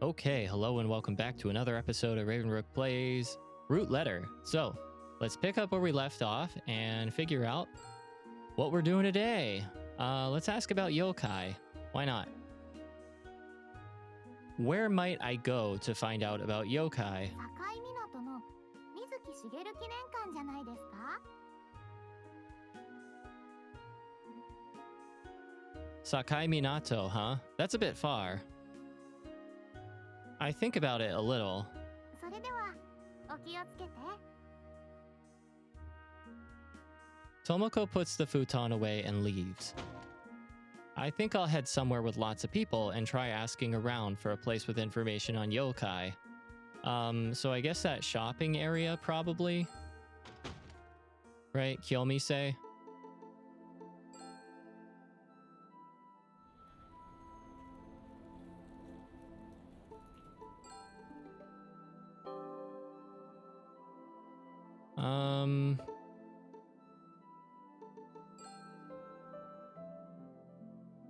Okay, hello and welcome back to another episode of Ravenrook Plays Root Letter. So, let's pick up where we left off and figure out what we're doing today. Let's ask about yokai. Why not? Where might I go to find out about yokai? 境港の水木しげる記念館じゃないですか? Sakai Minato, huh? That's a bit far. I think about it a little. それではお気をつけて. Tomoko puts the futon away and leaves. I think I'll head somewhere with lots of people and try asking around for a place with information on yokai. So I guess that shopping area probably? Right, Kyomise?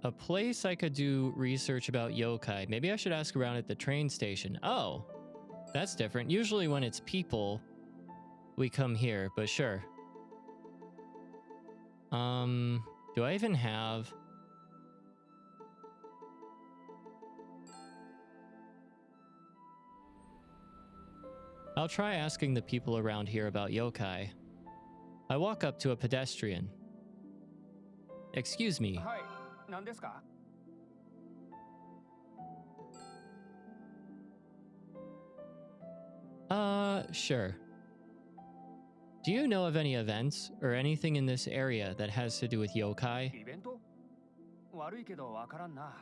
A place I could do research about yokai. Maybe I should ask around at the train station. Oh, that's different. Usually when it's people, we come here, but sure. Do I even have... I'll try asking the people around here about yokai. I walk up to a pedestrian. Excuse me. Hi, 何ですか? Sure. Do you know of any events or anything in this area that has to do with yokai? イベント? 悪いけどわからんな.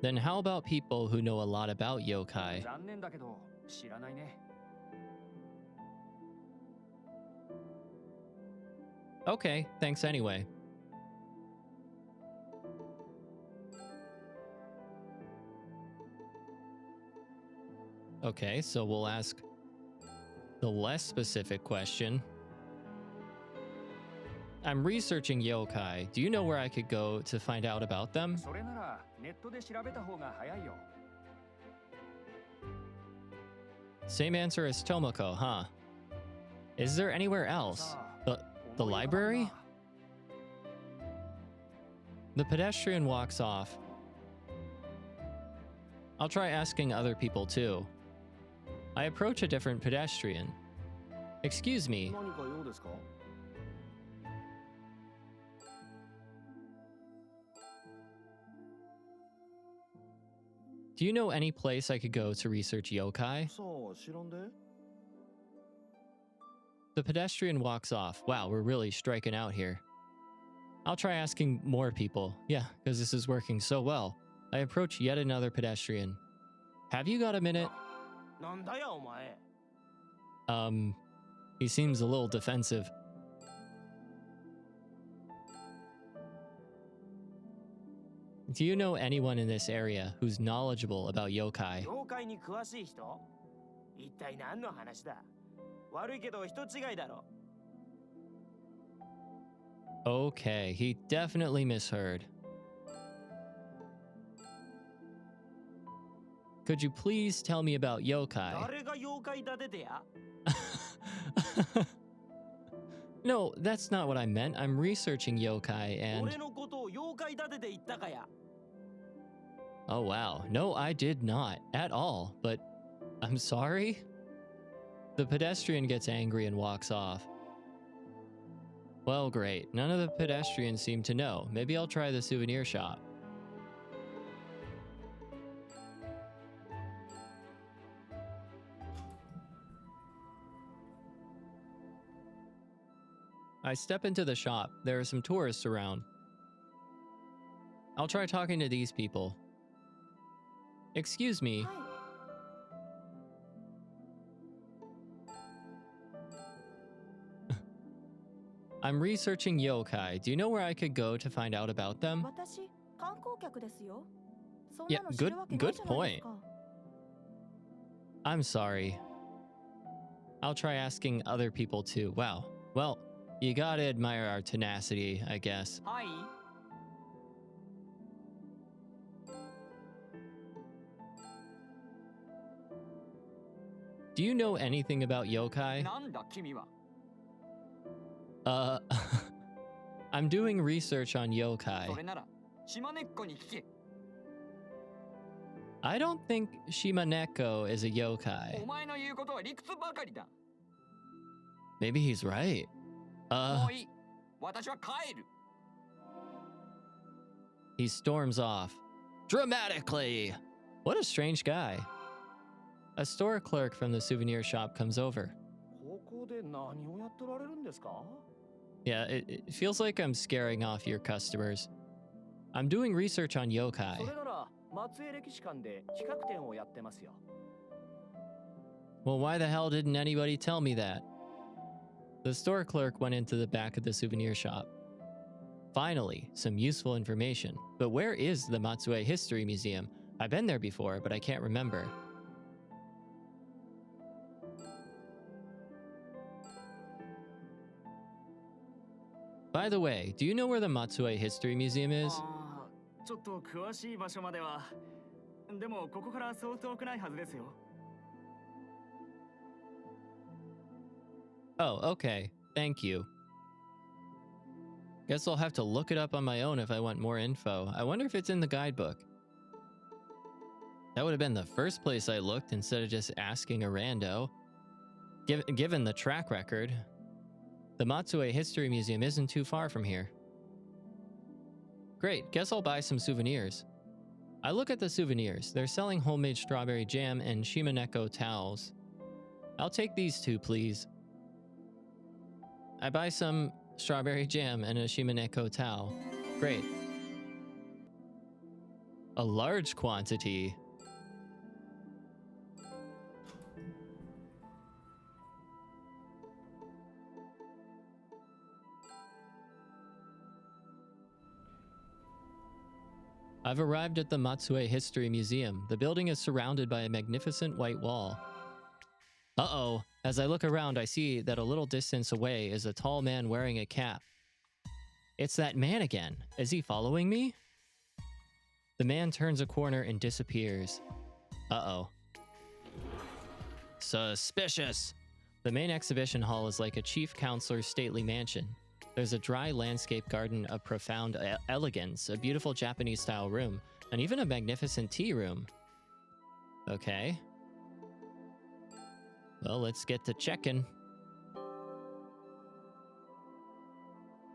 Then how about people who know a lot about yokai? 残念だけど知らないね. Okay, thanks anyway. Okay, so we'll ask the less specific question. I'm researching yokai. Do you know where I could go to find out about them? それならネットで調べた方が早いよ. Same answer as Tomoko, huh? Is there anywhere else? The library? The pedestrian walks off. I'll try asking other people too. I approach a different pedestrian. Excuse me. 何か用ですか? Do you know any place I could go to research yokai? さあ、知らんで? The pedestrian walks off. Wow, we're really striking out here. I'll try asking more people. Yeah, because this is working so well. I approach yet another pedestrian. Have you got a minute? なんだよお前. He seems a little defensive. Do you know anyone in this area who's knowledgeable about yokai? 妖怪に詳しい人? 一体何の話だ? 悪いけど人違いだろ. Okay, he definitely misheard. Could you please tell me about yokai? 誰が妖怪立ててや? No, that's not what I meant. I'm researching yokai and... 俺のことを妖怪立てて言ったかや? Oh wow, no I did not, at all, but I'm sorry? The pedestrian gets angry and walks off. Well, great. None of the pedestrians seem to know. Maybe I'll try the souvenir shop. I step into the shop. There are some tourists around. I'll try talking to these people. Excuse me. はい I'm researching yokai. Do you know where I could go to find out about them? 私観光客ですよ. そん Yeah, なの知るわけないじゃないですか. I'm sorry. I'll try asking other people too. Wow. Well, you gotta admire our tenacity, I guess. はい. do you know anything about yokai? なんだ君は。 I'm doing research on yokai. それなら島根っこに聞け。 I don't think Shimaneko is a お yokai. 前の言うことは理屈ばかりだ。 Maybe he's right. もういい。私は帰る。 He storms off. Dramatically! What a strange guy. A store clerk from the souvenir shop comes over. ここで何をやってられるんですか？ Yeah, it feels like I'm scaring off your customers. I'm doing research on そ yokai. れなら松江歴史館で企画展をやってますよ。 Well, why the hell didn't anybody tell me that? The store clerk went into the back of the souvenir shop. Finally, some useful information. But where is the Matsue History Museum? I've been there before, but I can't remember. By the way, do you know where the Matsue History Museum is? あーちょっと詳しい場所までは。でもここからそう遠くないはずですよ。 Oh, okay. Thank you. Guess I'll have to look it up on my own if I want more info. I wonder if it's in the guidebook. That would have been the first place I looked instead of just asking a rando. Given the track record, the Matsue History Museum isn't too far from here. Great, guess I'll buy some souvenirs. I look at the souvenirs. They're selling homemade strawberry jam and Shimaneko towels. I'll take these two, please. I buy some strawberry jam and a Shimaneko towel. Great. A large quantity. I've arrived at the Matsue History Museum. The building is surrounded by a magnificent white wall. Uh-oh. As I look around, I see that a little distance away is a tall man wearing a cap. It's that man again. Is he following me? The man turns a corner and disappears. Uh-oh. Suspicious. The main exhibition hall is like a chief counselor's stately mansion. There's a dry landscape garden of profound elegance, a beautiful Japanese-style room, and even a magnificent tea room. Okay. Well, let's get to checking.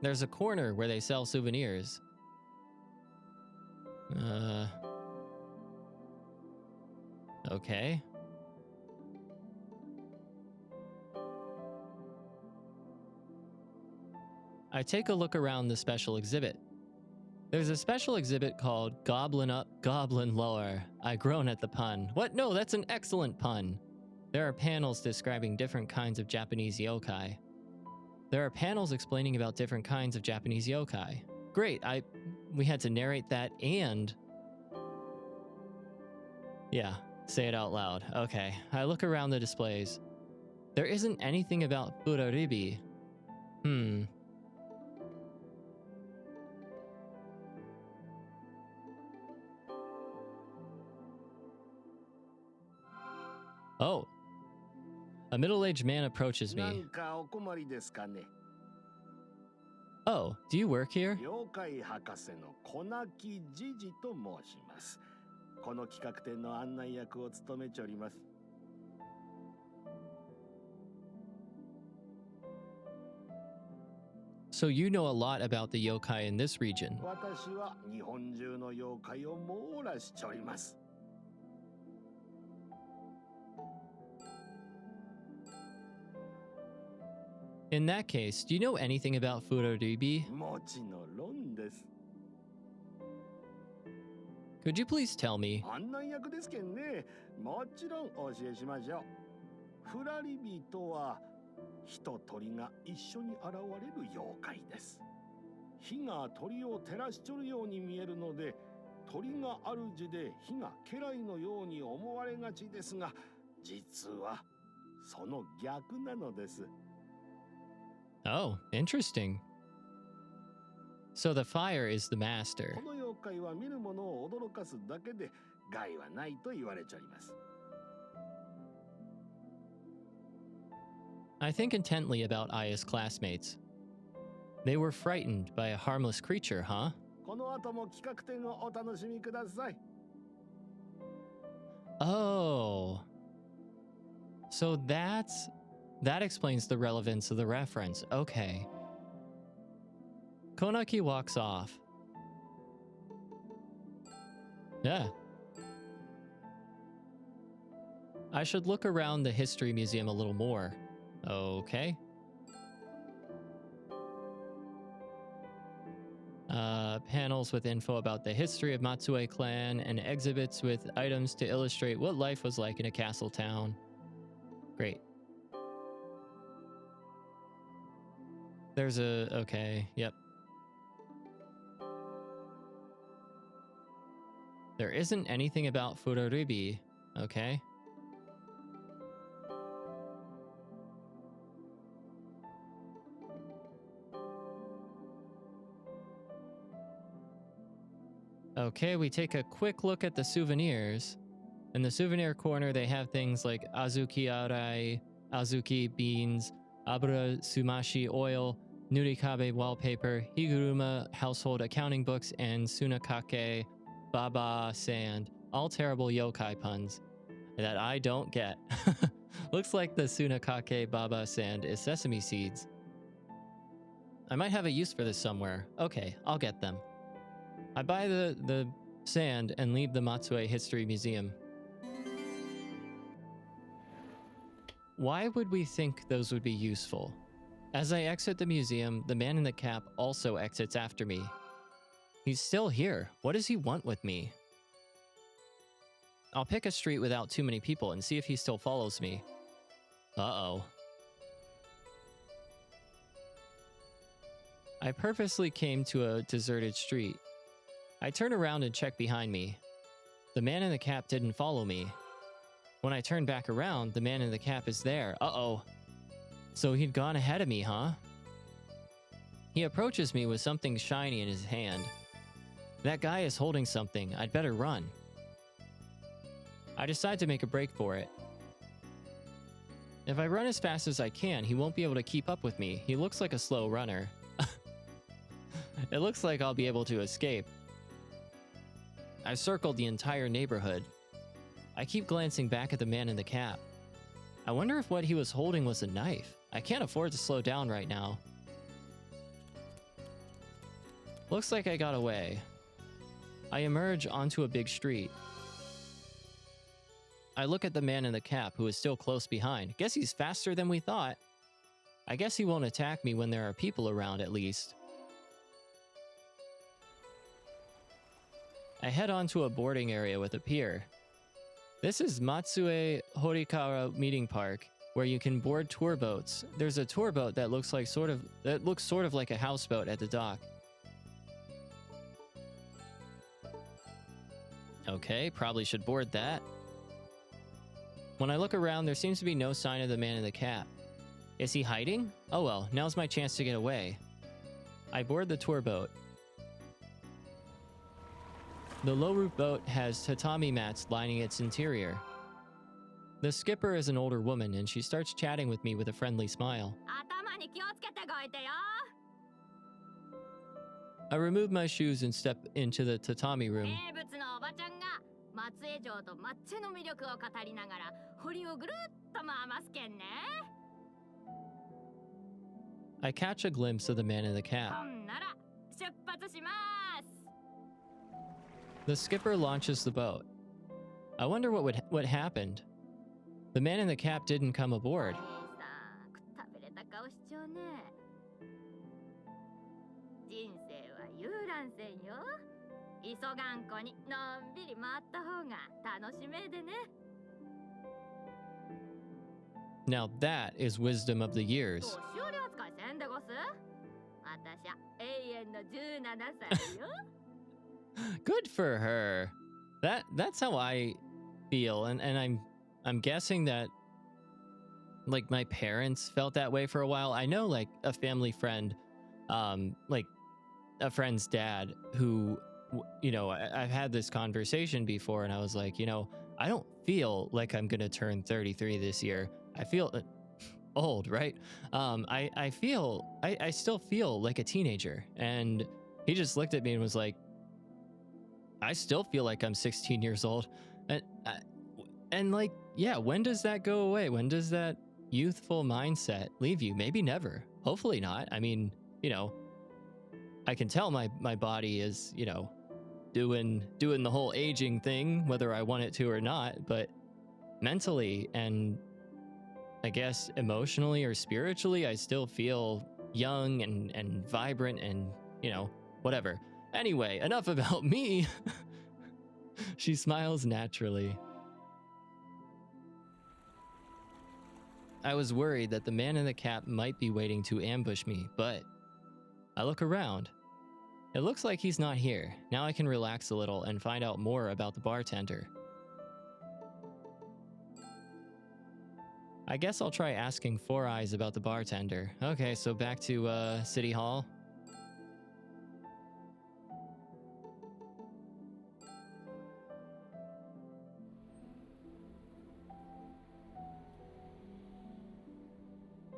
There's a corner where they sell souvenirs. Okay. I take a look around the special exhibit. There's a special exhibit called Goblin Up, Goblin Lower. I groan at the pun. What? No, that's an excellent pun. There are panels describing different kinds of Japanese yokai. There are panels explaining about different kinds of Japanese yokai. Great, we had to narrate that and... Yeah, say it out loud. Okay, I look around the displays. There isn't anything about Furaribi. Oh. A middle-aged man approaches me. なんかお困りですかね。 Oh, do you work here? 妖怪博士の小泣きじじと申します。この企画展の案内役を務めております。 So you know a lot about the yokai in this region. 私は日本中の妖怪を網羅しております。 In that case, do you know anything about Furaribi? もちろんです。 Could you please tell me? 案内役ですけんね。もちろんお教えしましょう。フラリビとは人鳥が一緒に現れる妖怪です。火が鳥を照らしちょるように見えるので、鳥が主で火が家来のように思われがちですが、実はその逆なのです。 Oh, interesting. So the fire is the master. この妖怪は見る者を驚かすだけで害はないと言われちゃいます。I think intently about Aya's classmates. They were frightened by a harmless creature, huh? この後も企画展をお楽しみください。 Oh. So that explains the relevance of the reference. Okay. Konaki walks off. Yeah. I should look around the history museum a little more. Okay. Panels with info about the history of Matsue clan and exhibits with items to illustrate what life was like in a castle town. Great. There's a... okay, yep. There isn't anything about Furoribi. Okay. Okay, we take a quick look at the souvenirs. In the souvenir corner, they have things like Azuki Arai, Azuki beans, Abura Sumashi oil, Nurikabe wallpaper, Higuruma household accounting books, and Sunakake Baba sand. All terrible yokai puns that I don't get. Looks like the Sunakake Baba sand is sesame seeds. I might have a use for this somewhere. Okay, I'll get them. I buy the sand and leave the Matsue History Museum. Why would we think those would be useful? As I exit the museum, the man in the cap also exits after me. He's still here. What does he want with me? I'll pick a street without too many people and see if he still follows me. Uh-oh. I purposely came to a deserted street. I turn around and check behind me. The man in the cap didn't follow me. When I turn back around, the man in the cap is there. Uh-oh. So he'd gone ahead of me, huh? He approaches me with something shiny in his hand. That guy is holding something. I'd better run. I decide to make a break for it. If I run as fast as I can, he won't be able to keep up with me. He looks like a slow runner. It looks like I'll be able to escape. I circled the entire neighborhood. I keep glancing back at the man in the cap. I wonder if what he was holding was a knife. I can't afford to slow down right now. Looks like I got away. I emerge onto a big street. I look at the man in the cap who is still close behind. Guess he's faster than we thought. I guess he won't attack me when there are people around at least. I head onto a boarding area with a pier. This is Matsue Horikawa Meeting Park, where you can board tour boats. There's a tour boat that looks sort of like a houseboat at the dock. Okay, probably should board that. When I look around, there seems to be no sign of the man in the cap. Is he hiding? Oh well, now's my chance to get away. I board the tour boat. The low-roof boat has tatami mats lining its interior. The skipper is an older woman, and she starts chatting with me with a friendly smile. 頭に気をつけてごいてよ。 I remove my shoes and step into the tatami room. 名物のおばちゃんが松江城と抹茶の魅力を語りながら堀をぐるっと回ますけんね。 I catch a glimpse of the man in the cap. ほんなら出発します。 The skipper launches the boat. I wonder what happened. The man in the cap didn't come aboard. 姉さん、くたびれた顔しちゃうね。人生は遊覧船よ。急がんこにのんびり回った方が楽しめでね。 Now that is wisdom of the years. 年寄り扱いせんでごす。私は永遠の17歳よ。 Good for her. That's how I feel, and I'm guessing that like my parents felt that way for a while. I know like a family friend, like a friend's dad who, you know, I've had this conversation before, and I was like, you know, I don't feel like I'm gonna turn 33 this year. I feel old, right? I still feel like a teenager. And he just looked at me and was like, I still feel like I'm 16 years old. And like, yeah, when does that go away? When does that youthful mindset leave you? Maybe never. Hopefully not. I mean, I can tell my body is, doing the whole aging thing, whether I want it to or not, but mentally and I guess emotionally or spiritually, I still feel young and vibrant and, whatever. Anyway, enough about me. She smiles naturally. I was worried that the man in the cap might be waiting to ambush me, but I look around. It looks like he's not here. Now I can relax a little and find out more about the bartender. I guess I'll try asking Four Eyes about the bartender. Okay, so back to City Hall.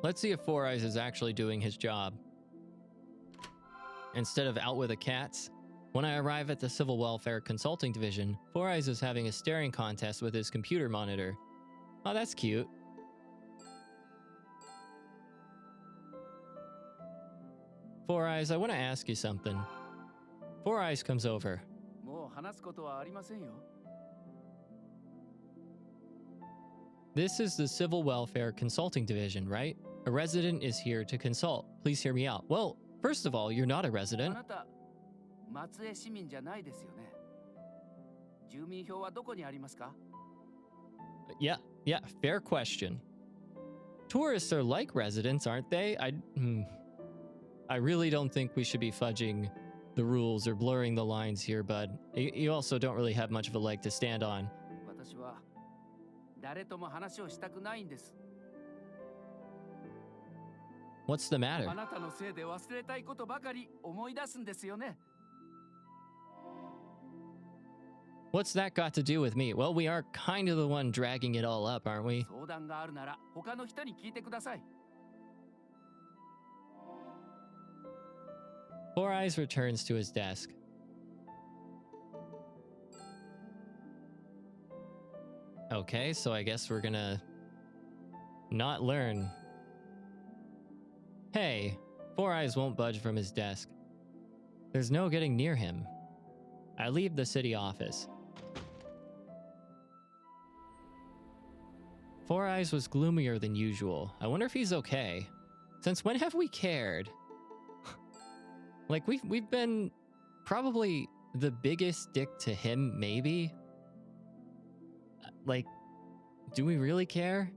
Let's see if Four Eyes is actually doing his job. Instead of out with the cats, when I arrive at the Civil Welfare Consulting Division, Four Eyes is having a staring contest with his computer monitor. Oh, that's cute. Four Eyes, I want to ask you something. Four Eyes comes over. This is the Civil Welfare Consulting Division, right? A resident is here to consult. Please hear me out. Well, first of all, you're not a resident. Yeah, fair question. Tourists are like residents, aren't they? I really don't think we should be fudging the rules or blurring the lines here, bud. You also don't really have much of a leg to stand on. What's the matter? What's that got to do with me? Well, we are kind of the one dragging it all up, aren't we? Four Eyes returns to his desk. Okay, so I guess we're gonna not learn. Hey, Four Eyes won't budge from his desk. There's no getting near him. I leave the city office. Four Eyes was gloomier than usual. I wonder if he's okay. Since when have we cared? Like, we've been probably the biggest dick to him, maybe? Like, do we really care?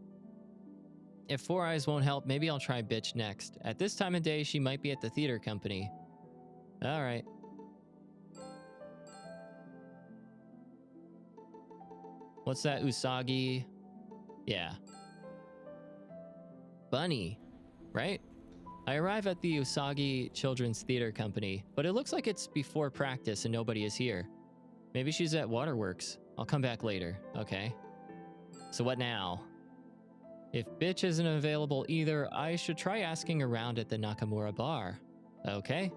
If Four Eyes won't help, maybe I'll try Bitch next. At this time of day, she might be at the theater company. Alright. What's that, Usagi? Yeah. Bunny, right? I arrive at the Usagi Children's Theater Company, but it looks like it's before practice and nobody is here. Maybe she's at Waterworks. I'll come back later, okay? So what now? If Bitch isn't available either, I should try asking around at the Nakamura bar. Okay?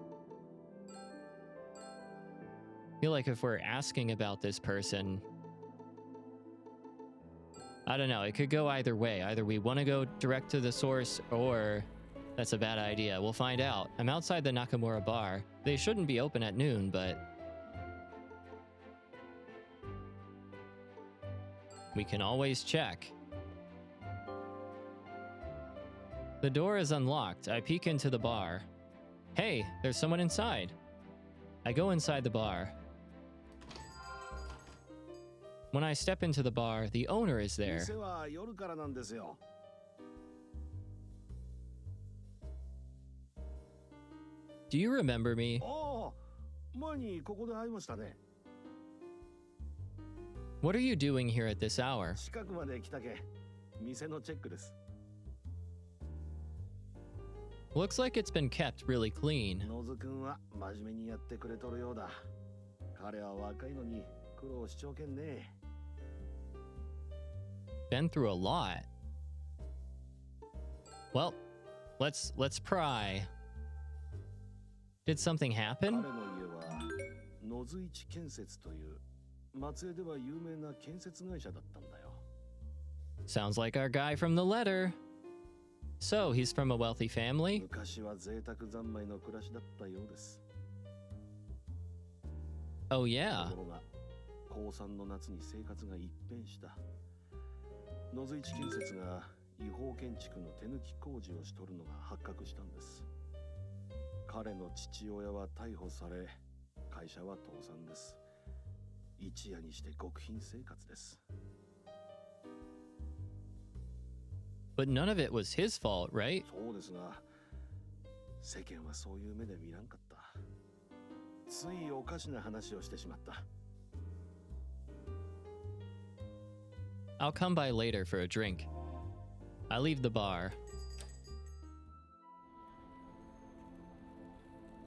Feel like if we're asking about this person, I don't know, it could go either way. Either we want to go direct to the source, or that's a bad idea. We'll find out. I'm outside the Nakamura bar. They shouldn't be open at noon, but we can always check. The door is unlocked. I peek into the bar. Hey, there's someone inside. I go inside the bar. When I step into the bar, the owner is there. Do you remember me? What are you doing here at this hour? Looks like it's been kept really clean. Been through a lot. Well, let's pry. Did something 彼 happen? の家は野津一建設という松江では有名な建設会社だったんだよ。 Sounds like our guy from the letter. So, he's from a wealthy family? 昔は贅沢三昧の暮らしだったようです。 Oh と yeah. ころが高3の夏に生活が一変した。野津一建設が違法建築の手抜き工事をしとるのが発覚したんです。彼の父親は逮捕され、会社は倒産です。一夜にして極貧生活です。 But none of it was his fault, right? そうですが、世間はそういう目で見らんかった。ついおかしな話をしてしまった。 I'll come by later for a drink. I leave the bar.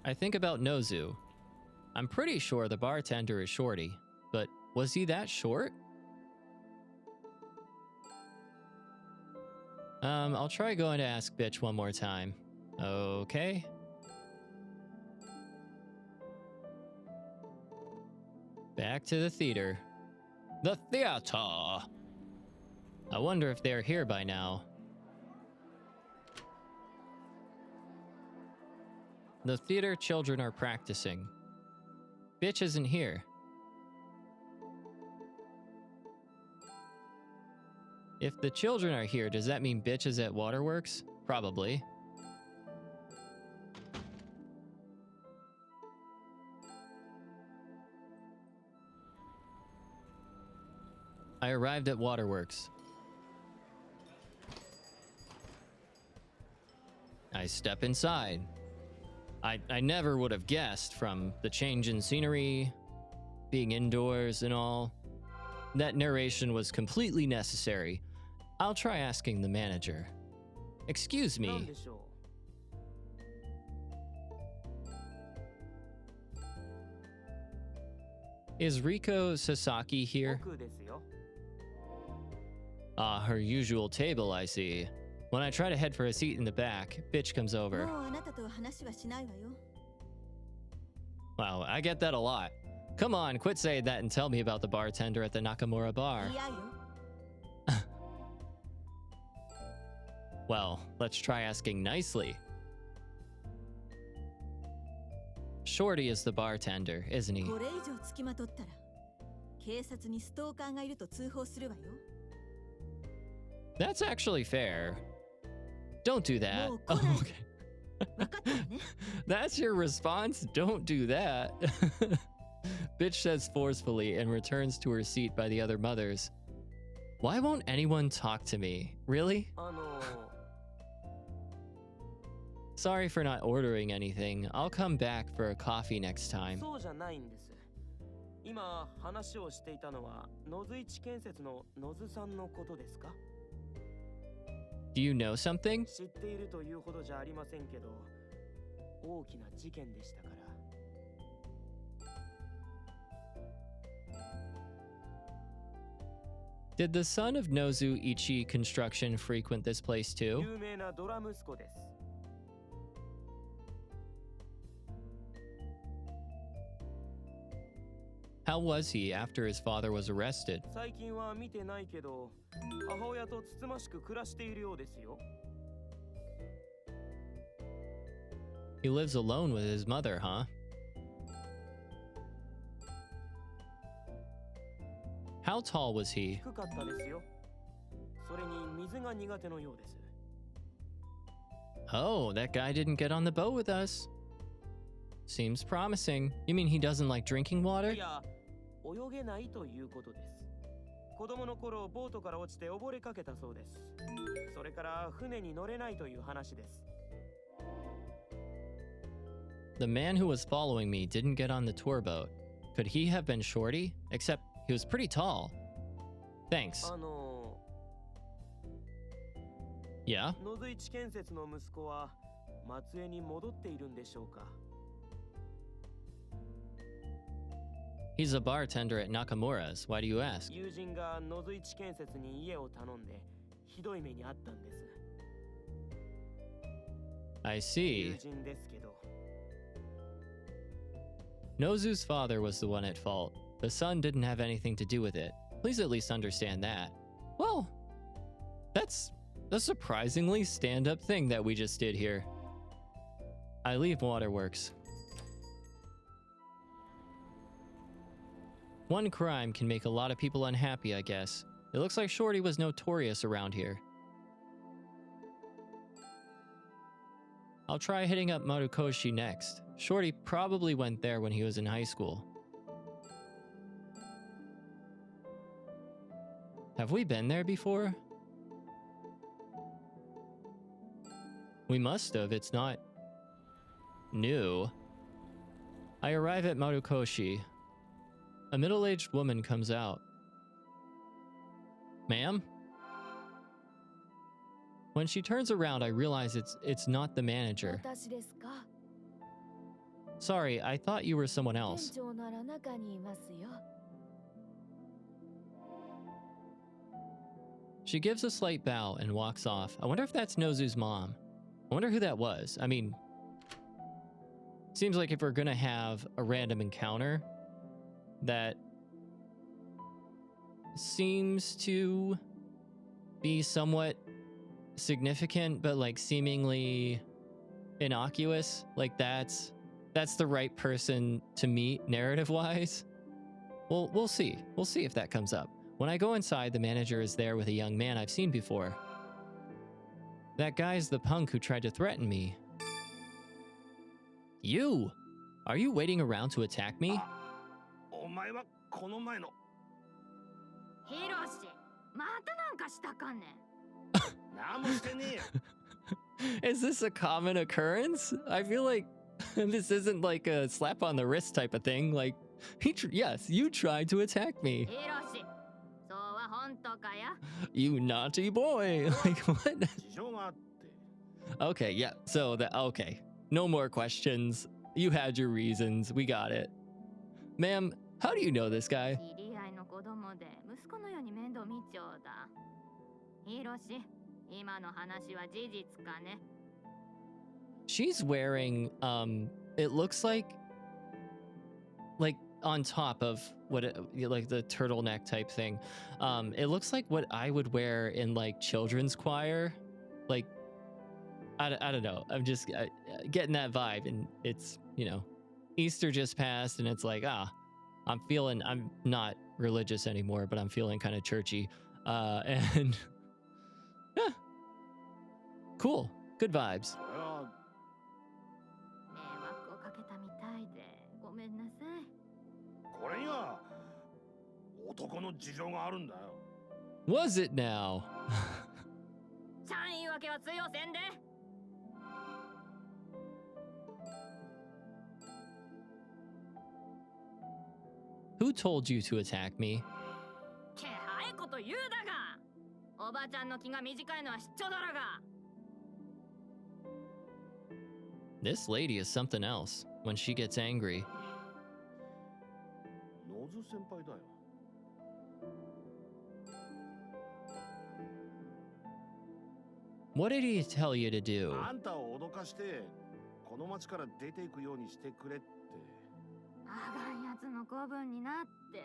I think about Nozu. I'm pretty sure the bartender is Shorty, but was he that short? I'll try going to ask Bitch one more time. Okay. Back to the theater. The theater! I wonder if they're here by now. The theater children are practicing. Bitch isn't here. If the children are here, does that mean Bitch is at Waterworks? Probably. I arrived at Waterworks. I step inside. I never would have guessed from the change in scenery, being indoors and all. That narration was completely necessary. I'll try asking the manager. Excuse なん me. でしょ Is Riko Sasaki う here? 僕ですよ。 Ah, her usual table, I see. When I try to head for a seat in the back, Bitch comes over. もうあなたとは話はしないわよ。 Wow, I get that a lot. Come on, quit saying that and tell me about the bartender at the Nakamura bar. 嫌よ。 Well, let's try asking nicely. Shorty is the bartender, isn't he? これ以上つきまとったら、警察にストーカーがいると通報するわよ。 That's actually fair. Don't do that. No, Oh, couldn't. okay. 分かったわね。 That's your response? Don't do that. Bitch says forcefully and returns to her seat by the other mothers. Why won't anyone talk to me? Really? あの Sorry for not ordering anything. I'll come back for a coffee next time. そうじゃないんです。今話をしていたのは野津一建設の野津さんのことですか？ Do you know something? 知っているというほどじゃありませんけど、大きな事件でしたから。 Did the son of Nozu Ichi Construction frequent this place too? 有名なドラ息子です。 How was he after his father was arrested? 最近は見てないけど、母親とつつましく暮らしているようですよ。 He lives alone with his mother, huh? How tall was he? 低かったですよ。それに水が苦手のようです。 Oh, that guy didn't get on the boat with us. Seems promising. You mean he doesn't like drinking water? いや、泳げないということです。子供の頃ボートから落ちて溺れかけたそうです。それから船に乗れないという話です。 The man who was following me didn't get on the tour boat. Could he have been Shorty? Except he was pretty tall. Thanks. 野 Yeah? 津一建設の息子は松江に戻っているんでしょうか？ He's a bartender at Nakamura's. Why do you ask? 友人が野津一建設に家を頼んでひどい目にあったんです。I 友 see. 人ですけど。 Nozu's father was the one at fault. The son didn't have anything to do with it. Please at least understand that. Well, that's a surprisingly stand-up thing that we just did here. I leave Waterworks. One crime can make a lot of people unhappy, I guess. It looks like Shorty was notorious around here. I'll try hitting up Marukoshi next. Shorty probably went there when he was in high school. Have we been there before? We must have, it's not new. I arrive at Marukoshi. A middle-aged woman comes out. Ma'am? When she turns around, I realize it's not the manager. 私ですか？ Sorry, I thought you were someone 店 else. 長なら中にいますよ。 She gives a slight bow and walks off. I wonder if that's Nozu's mom. I wonder who that was. I mean, seems like if we're gonna have a random encounter that seems to be somewhat significant but like seemingly innocuous, like that's the right person to meet narrative wise. Well, we'll see if that comes up. When I go inside, the manager is there with a young man I've seen before. That guy's the punk who tried to threaten me. You! Are you waiting around to attack me? お前はこの前の。ヒロシ、またなんかしたかね？何もしてねえよ。 Is this a common occurrence? I feel like this isn't like a slap on the wrist type of thing. Like, yes, you tried to attack me. ヒロシ、そうは本当かや？ You naughty boy. Like, what? 事情があって。 Okay, yeah. So okay. No more questions. You had your reasons. We got it. Ma'am, how do you know this guy? 知り合いの子供で息子のように面倒見ちょうだ。ヒロシ、今の話は事実かね？ She's wearing it looks like on top of like the turtleneck type thing. It looks like what I would wear in like children's choir. Like I don't know. I'm just getting that vibe, and it's, you know, Easter just passed and it's like, I'm not religious anymore, but I'm feeling kind of churchy. And yeah. Cool. Good vibes. それは迷惑をかけたみたいでごめんなさい。これには男の事情があるんだよ。 Was it now? ちゃん言い訳は通用せんで。 Who told you to attack me? けはいこと言うだが。おばちゃんの気が短いのは知っちょだろが。 This lady is something else when she gets angry. ノズ先輩だよ。 What did he tell you to do? あんたを脅かしてこの町から出ていくようにしてくれって。あがんやつの子分になって情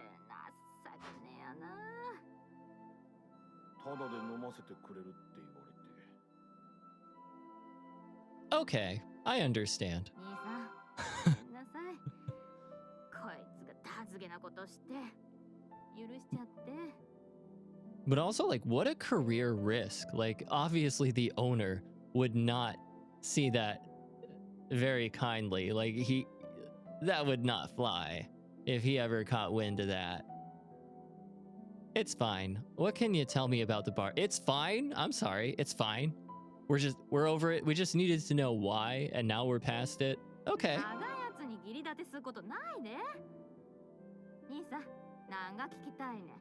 けねえやな。ただで飲ませてくれるって言われて。 Okay, I understand. 兄さん、ごめんなさい。こいつがダズゲなことして許しちゃって。 But also, like, what a career risk. Like, obviously the owner would not see that very kindly. Like, that would not fly if he ever caught wind of that. It's fine. What can you tell me about the bar? It's fine. I'm sorry. It's fine. We're over it. We just needed to know why, and now we're past it. Okay. あがんやつに義理立てすることないで。兄さん、なんが聞きたいね。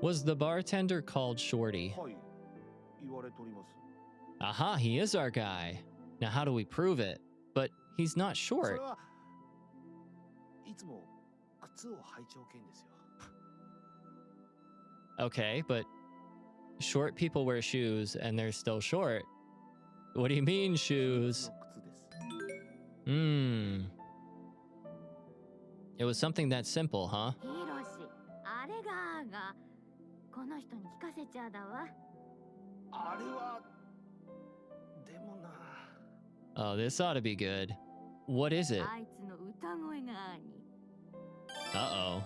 Was the bartender called Shorty? はい、言われております。 Aha, he is our guy. Now, how do we prove it? But he's not それ short. はいつも靴を履いちゃうけんですよ。Okay, but short people wear shoes and they're still short. What do you mean, shoes? の靴です。 It was something that simple, huh? ヒロシ、あれがこの人に聞かせちゃだわ。あれはでもな。 Oh, this ought to be good. What is it? あいつの歌声がに。Uh-oh.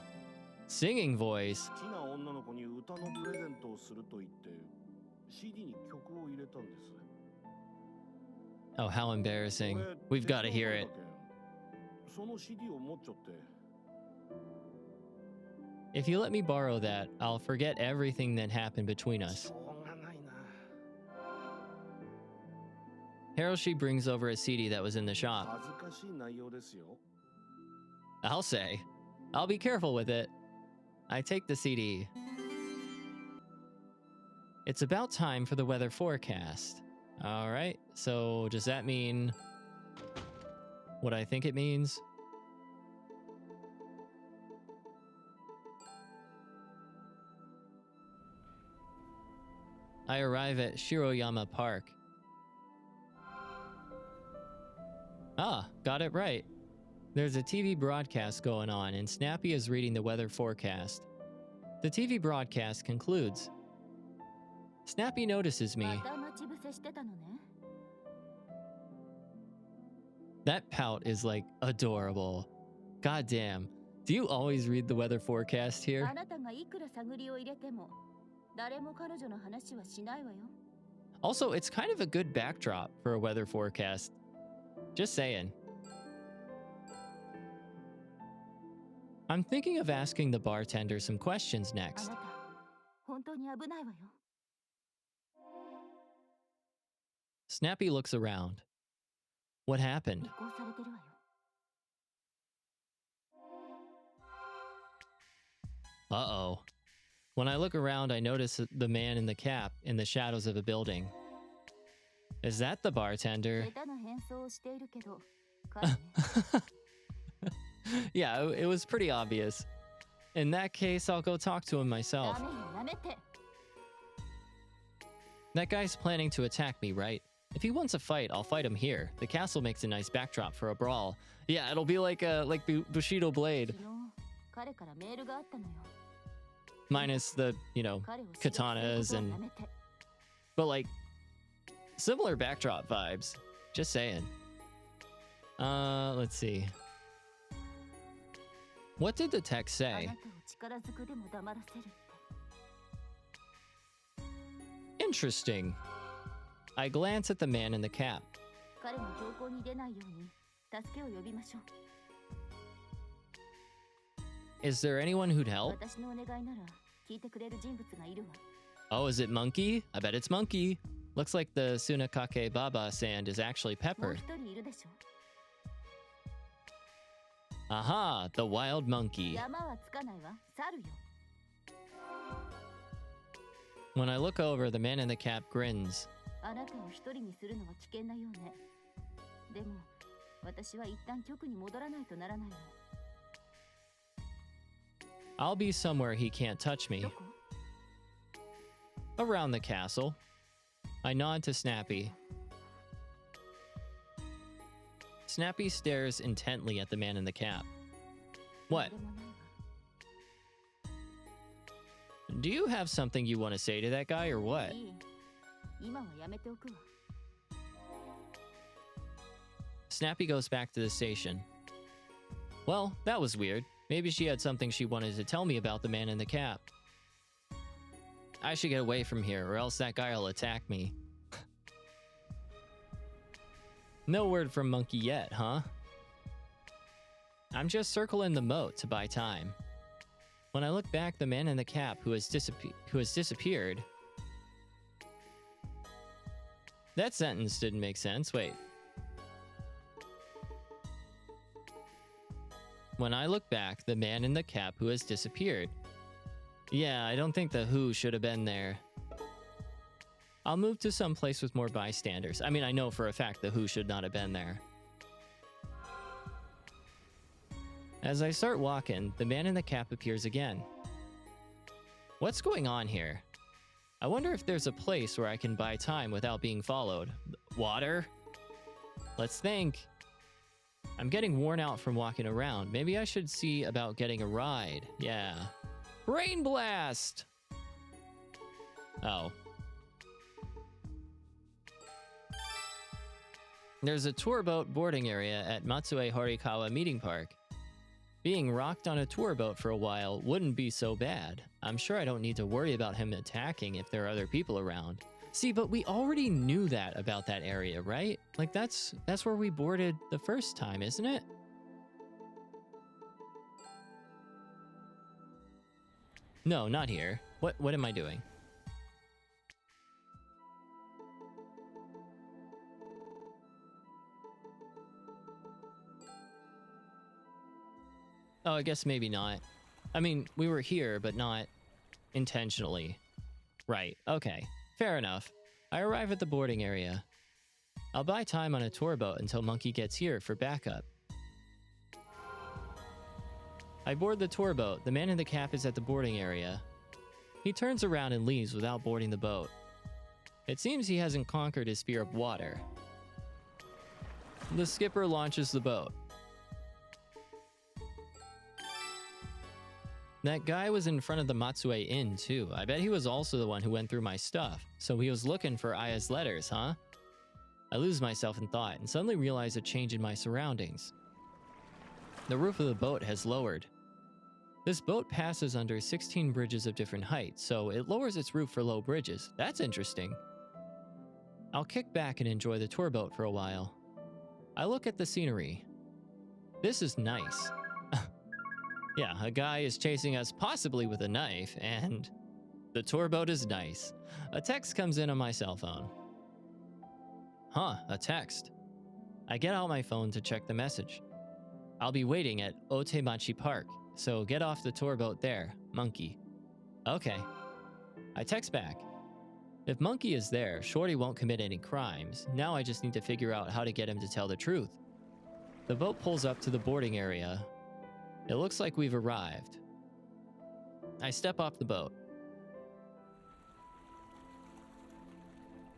Singing voice. 好きな女の子に歌のプレゼントをすると言って CD に曲を入れたんです。 Oh, how embarrassing. 俺 We've got to 鉄道 hear ファン it. だけんその CD を持っちゃって。 If you let me borrow that, I'll forget everything that happened between し us. ょうがないな。 Hiroshi brings over a CD that was in the shop. 恥ずかしい内容ですよ。 I'll say. I'll be careful with it. I take the CD. It's about time for the weather forecast. All right, so does that mean what I think it means? I arrive at Shiroyama Park. Ah, got it right. There's a TV broadcast going on, and Snappy is reading the weather forecast. The TV broadcast concludes. Snappy notices me. また待ち伏せしてたのね。 That pout is like adorable. God damn. Do you always read the weather forecast あ here? なたがいくら探りを入れても、誰も彼女の話はしないわよ。 Also, it's kind of a good backdrop for a weather forecast. Just saying. I'm thinking of asking the bartender some questions あ next. なた、本当に危ないわよ。 Snappy looks around. What happened? 尾行されてるわよ。 Uh-oh. When I look around, I notice the man in the cap in the shadows of a building. Is that the bartender? 下手な変装をしているけど、彼ね。 Yeah, it was pretty obvious. In that case, I'll go talk to him ダ myself. メよ、やめて。 That guy's planning to attack me, right? If he wants a fight, I'll fight him here. The castle makes a nice backdrop for a brawl. Yeah, it'll be like Bushido Blade, 昨日、彼からメールがあったのよ。 minus the, 彼を刺激することは katanas や and めて。 but like similar backdrop vibes. Just saying. Let's see. What did the text あ say? なたを力ずくでも黙らせるって。 Interesting. I glance at the man in the cap. 彼が強行に出ないように助けを呼びましょう。 Is there anyone who'd help? 私のお願いなら聞いてくれる人物がいるわ。 Oh, is it Monkey? I bet it's Monkey. Looks like the Sunakake Baba sand is actually もう Pepper. 一人いるでしょ。 Aha, the wild monkey. 山はつかないわ。猿よ。 When I look over, the man in the cap grins. あなたを一人にするのは危険なようね。でも、私は一旦局に戻らないとならないの。 I'll be somewhere he can't touch me. どこ？ Around the castle. I nod to Snappy. Snappy stares intently at the man in the cap. What? でもないわ。 Do you have something you want to say to that guy or what? いい。今はやめておくわ。 Snappy goes back to the station. Well, that was weird. Maybe she had something she wanted to tell me about the man in the cap. I should get away from here, or else that guy will attack me. No word from Monkey yet, huh? I'm just circling the moat to buy time. When I look back, the man in the cap who has disappeared. That sentence didn't make sense. Wait. When I look back, the man in the cap who has disappeared. Yeah, I don't think the who should have been there. I'll move to some place with more bystanders. I mean, I know for a fact the who should not have been there. As I start walking, the man in the cap appears again. What's going on here? I wonder if there's a place where I can buy time without being followed. Water? Let's think. I'm getting worn out from walking around. Maybe I should see about getting a ride. Yeah. Brain blast! Oh. There's a tour boat boarding area at Matsue Horikawa Meeting Park. Being rocked on a tour boat for a while wouldn't be so bad. I'm sure I don't need to worry about him attacking if there are other people around. See, but we already knew that about that area, right? Like that's where we boarded the first time, isn't it? No, not here. What am I doing? Oh, I guess maybe not. I mean, we were here, but not intentionally. Right, okay. Fair enough. I arrive at the boarding area. I'll buy time on a tour boat until Monkey gets here for backup. I board the tour boat. The man in the cap is at the boarding area. He turns around and leaves without boarding the boat. It seems he hasn't conquered his fear of water. The skipper launches the boat. That guy was in front of the Matsue Inn, too. I bet he was also the one who went through my stuff. So he was looking for Aya's letters, huh? I lose myself in thought and suddenly realize a change in my surroundings. The roof of the boat has lowered. This boat passes under 16 bridges of different heights, so it lowers its roof for low bridges. That's interesting. I'll kick back and enjoy the tour boat for a while. I look at the scenery. This is nice. Yeah, a guy is chasing us possibly with a knife, and the tour boat is nice. A text comes in on my cell phone. Huh, a text. I get out my phone to check the message. I'll be waiting at Otemachi Park, so get off the tour boat there, Monkey. Okay. I text back. If Monkey is there, Shorty won't commit any crimes. Now I just need to figure out how to get him to tell the truth. The boat pulls up to the boarding area. It looks like we've arrived. I step off the boat.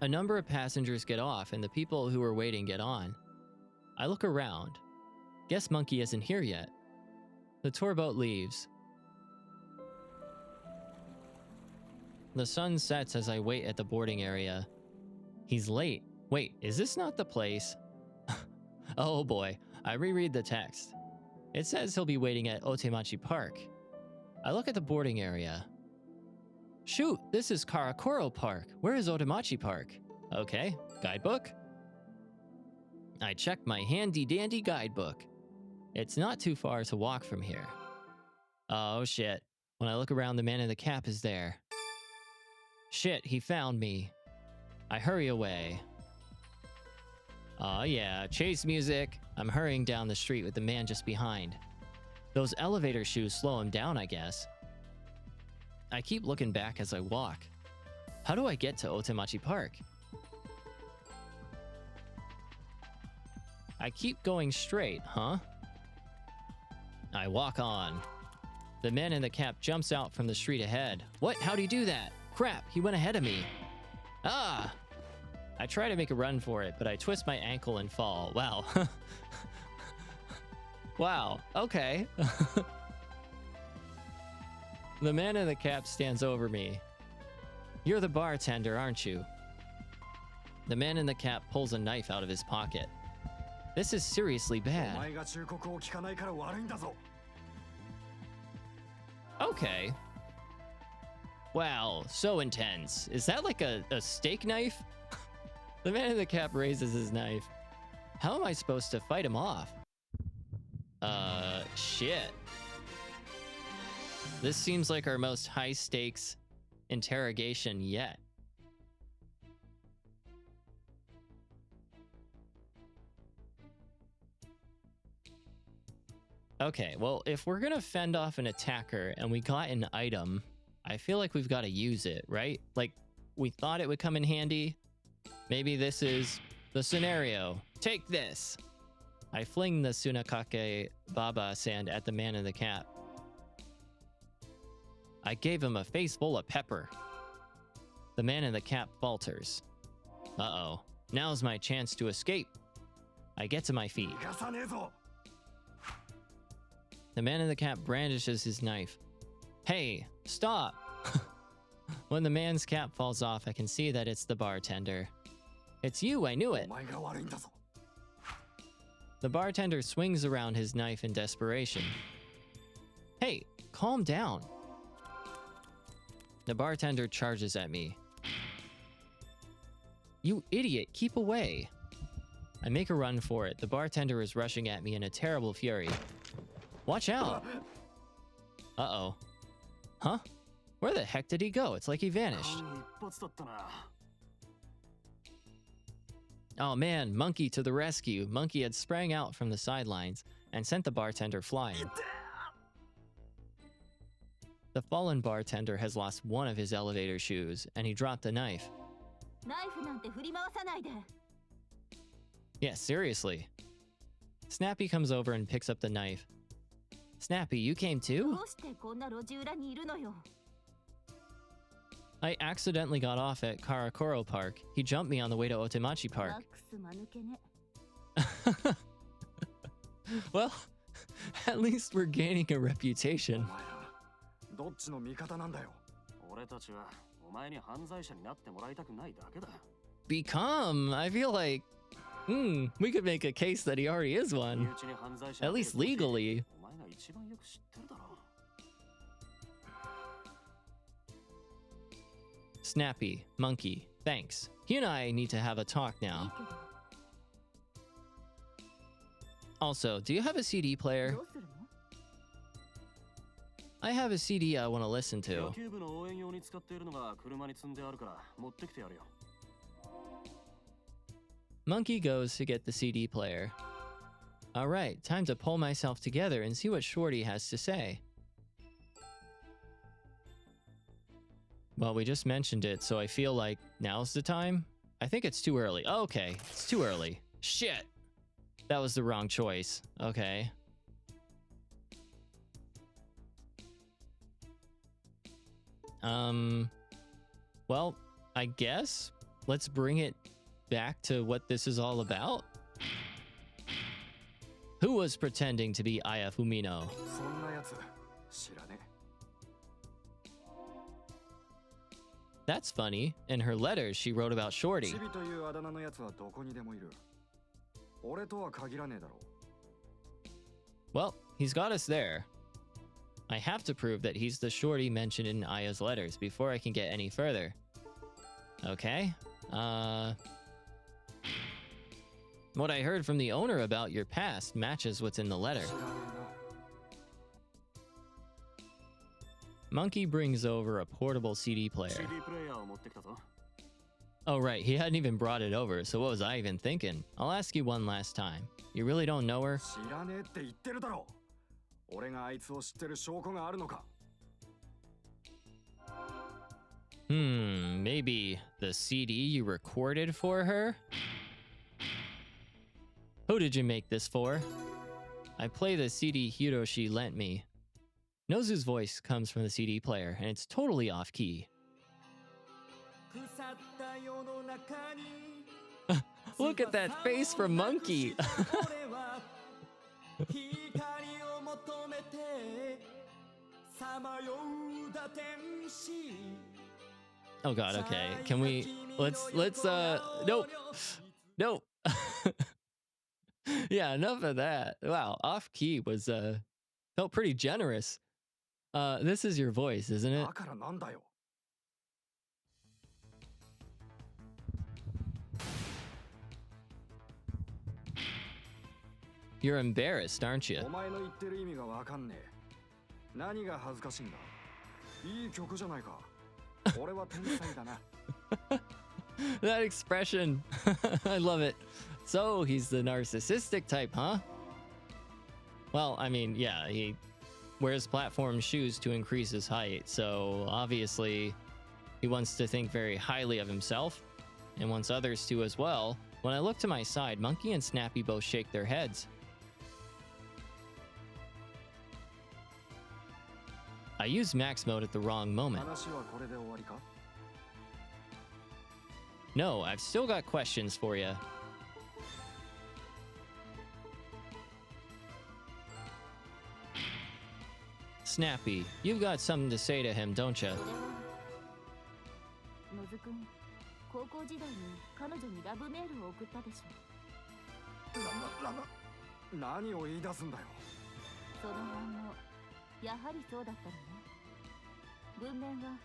A number of passengers get off and the people who are waiting get on. I look around. Guess Monkey isn't here yet. The tour boat leaves. The sun sets as I wait at the boarding area. He's late. Wait, is this not the place? Oh boy, I reread the text. It says he'll be waiting at Otemachi Park. I look at the boarding area. Shoot, this is Karakuro Park. Where is Otemachi Park? Okay, guidebook? I check my handy-dandy guidebook. It's not too far to walk from here. Oh shit. When I look around, the man in the cap is there. Shit, he found me. I hurry away. Aw yeah, chase music. I'm hurrying down the street with the man just behind. Those elevator shoes slow him down, I guess. I keep looking back as I walk. How do I get to Otemachi Park? I keep going straight, huh? I walk on. The man in the cap jumps out from the street ahead. What? How'd he do that? Crap, he went ahead of me. Ah! I try to make a run for it, but I twist my ankle and fall. Wow. Wow, okay. The man in the cap stands over me. You're the bartender, aren't you? The man in the cap pulls a knife out of his pocket. This is seriously bad. Okay. Wow, so intense. Is that like a steak knife? The man in the cap raises his knife. How am I supposed to fight him off? Shit. This seems like our most high-stakes interrogation yet. Okay, well, if we're gonna fend off an attacker and we got an item, I feel like we've got to use it, right? Like, we thought it would come in handy. Maybe this is the scenario. Take this. I fling the Sunakake Baba sand at the man in the cap. I gave him a face full of pepper. The man in the cap falters. Uh-oh. Now's my chance to escape. I get to my feet. The man in the cap brandishes his knife. Hey, stop! When the man's cap falls off, I can see that it's the bartender. It's you, I knew it. The bartender swings around his knife in desperation. Hey, calm down. The bartender charges at me. You idiot, keep away. I make a run for it. The bartender is rushing at me in a terrible fury. Watch out! Uh-oh. Huh? Where the heck did he go? It's like he vanished. Oh man, Monkey to the rescue. Monkey had sprang out from the sidelines and sent the bartender flying. The fallen bartender has lost one of his elevator shoes, and he dropped the knife. Yeah, seriously. Snappy comes over and picks up the knife. Snappy, you came too? I accidentally got off at Karakoro Park. He jumped me on the way to Otemachi Park. Well, at least we're gaining a reputation. Become? I feel like, we could make a case that he already is one. At least legally. Snappy, Monkey, thanks. You and I need to have a talk now. Also, do you have a CD player? I have a CD I want to listen to. Monkey goes to get the CD player. Alright, time to pull myself together and see what Shorty has to say. Well, we just mentioned it, so I feel like now's the time? I think it's too early. Oh, okay, it's too early. Shit! That was the wrong choice. Okay. Well, I guess let's bring it back to what this is all about. Who was pretending to be Aya Fumino? That's funny. In her letters, she wrote about Shorty. Well, he's got us there. I have to prove that he's the Shorty mentioned in Aya's letters before I can get any further. Okay. What I heard from the owner about your past matches what's in the letter. Monkey brings over a portable CD player. Oh right, he hadn't even brought it over, so what was I even thinking? I'll ask you one last time. You really don't know her? Maybe the CD you recorded for her? Who did you make this for? I play the CD Hiroshi lent me. Nozu's voice comes from the CD player, and it's totally off-key. Look at that face from Monkey! Oh god, okay. Can we... Let's, nope! Nope! Yeah, enough of that. Wow, off-key was, felt pretty generous. This is your voice, isn't it? You're embarrassed, aren't you? That expression. I love it. So, he's the narcissistic type, huh? Well, I mean, yeah, he wears platform shoes to increase his height, so obviously he wants to think very highly of himself, and wants others to as well. When I look to my side, Monkey and Snappy both shake their heads. I used max mode at the wrong moment. 話はこれで終わりか？ No, I've still got questions for you. Snappy, you've got something to say to him, don't you? それは野津君、高校時代に彼女にラブメールを送ったでしょ。何を言い出すんだよ。その反応、やはりそうだったのね。文面は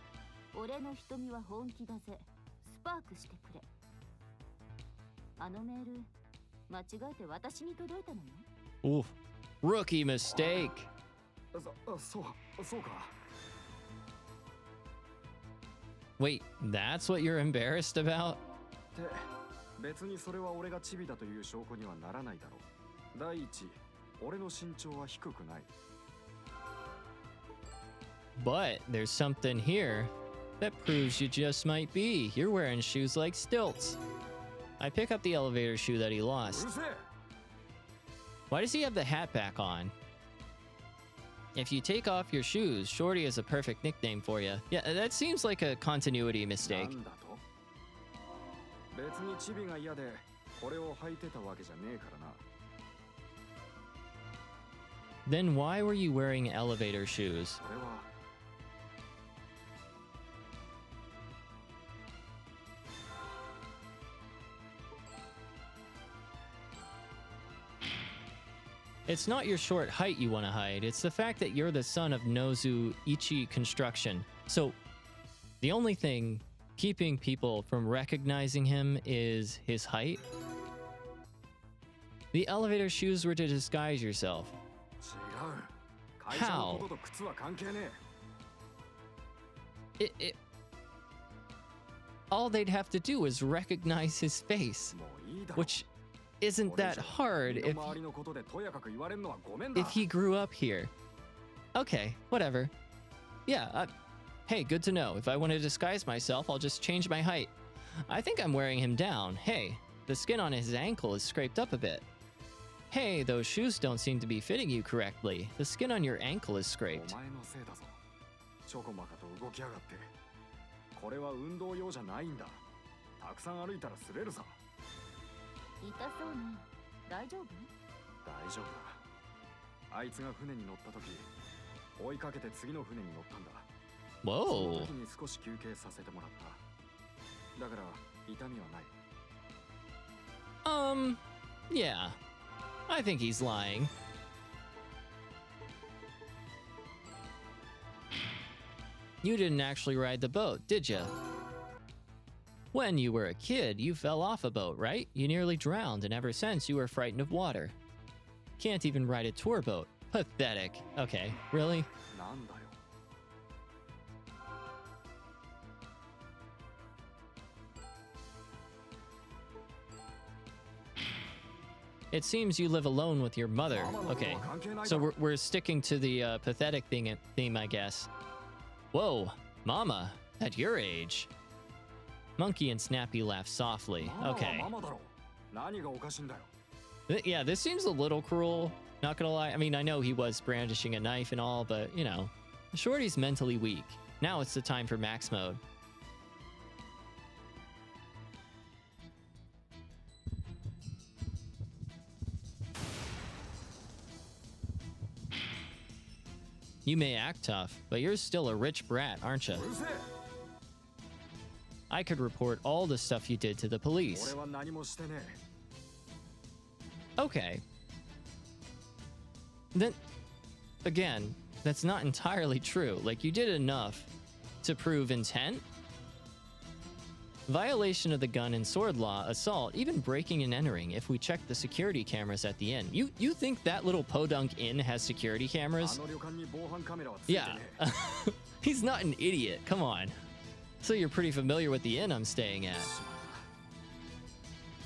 俺の瞳は本気だぜ、スパークしてくれ。あのメール、間違えて私に届いたのよ。 Oof. Rookie mistake. そうか。 Wait, that's what you're embarrassed about? って別にそれは俺がチビだという証拠にはならないだろう。第一、俺の身長は低くない。 But there's something here that proves you just might be. You're wearing shoes like stilts. I pick up the elevator shoe that he う lost. るせえ。 Why does he have the hat back on? If you take off your shoes, Shorty is a perfect nickname for you. Yeah, that seems like a continuity な mistake. んだと？別にチビが嫌でこれを履いてたわけじゃねえからな。 Then why were you wearing elevator shoes? それは It's not your short height you want to hide, it's the fact that you're the son of Nozu Ichi Construction. So, the only thing keeping people from recognizing him is his height. The elevator shoes were to disguise yourself. 違う。会社のことと靴は関係ねえ。All they'd have to do is recognize his face, もういいだろ。 which isn't that hard 身の回りのことでとやかく言われるのはごめんだ。 if he grew up here. Okay, whatever. Yeah, hey, good to know. If I want to disguise myself, I'll just change my height. I think I'm wearing him down. Hey, the skin on his ankle is scraped up a bit. Hey, those shoes don't seem to be fitting you correctly. The skin on your ankle is お scraped. 前のせいだぞ。ちょこまかと動きやがって。これは運動用じゃないんだ。たくさん歩いたら滑るさ。 痛そうね。大丈夫？大丈夫だ。あいつが船に乗った時、追いかけて次の船に乗ったんだ。その Whoa. 時に少し休憩させてもらった。だから痛みはない。 Yeah. I think he's lying. You didn't actually ride the boat, did you? When you were a kid, you fell off a boat, right? You nearly drowned, and ever since you were frightened of water. Can't even ride a tour boat. Pathetic. Okay, really? なんだよ。 It seems you live alone with your mother. Okay, so we're sticking to the pathetic theme, I guess. Whoa, Mama, at your age. Monkey and Snappy laugh softly. ママは Okay. ママだろ。何がおかしいんだよ。 Yeah, this seems a little cruel. Not gonna lie. I mean, I know he was brandishing a knife and all, but, you know, Shorty's mentally weak. Now it's the time for max mode. You may act tough, but you're still a rich brat, aren't you? うるせえ。 I could report all the stuff you did to the 俺 police. は何もしてねえ。 Okay. Then, again, that's not entirely true. Like, you did enough to prove intent. Violation of the gun and sword law, assault, even breaking and entering if we check the security cameras at the inn. You think that little podunk inn has security あ cameras? の旅館に防犯カメラはついてね Yeah. He's not an idiot. Come on. So you're pretty familiar with the inn I'm staying at.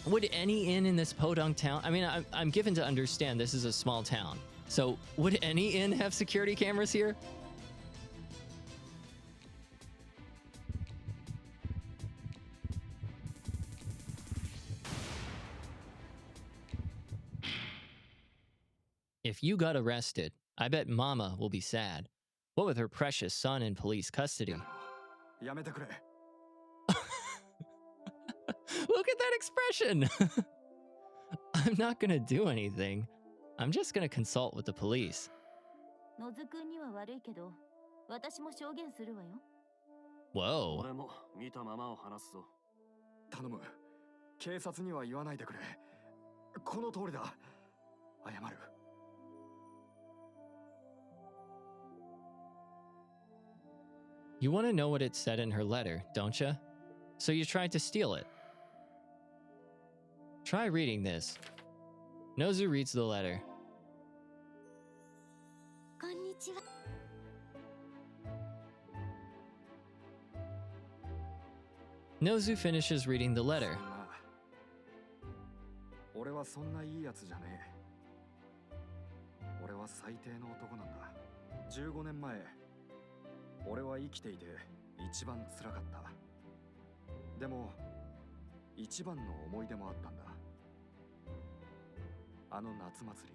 え。 Would any inn in this podunk town? I mean, I'm given to understand this is a small town. So would any inn have security cameras here? If you got arrested, I bet Mama will be sad. What with her precious son in police custody? やめてくれ。 Look at that expression! I'm not gonna do anything. I'm just gonna consult with the police. 野津くんには悪いけど、私も証言するわよ。Whoa. 俺も見たままを話すぞ。頼む。警察には言わないでくれ。この通りだ。謝る。 You want to know what it said in her letter, don't you? So you tried to steal it. Try reading this. Nozu reads the letter. こんにちは。 Nozu finishes reading the letter. 俺はそんないいやつじゃねえ。俺は最低の男なんだ。15年前、俺は生きていて一番辛かった。でも、一番の思い出もあったんだ。あの夏祭り。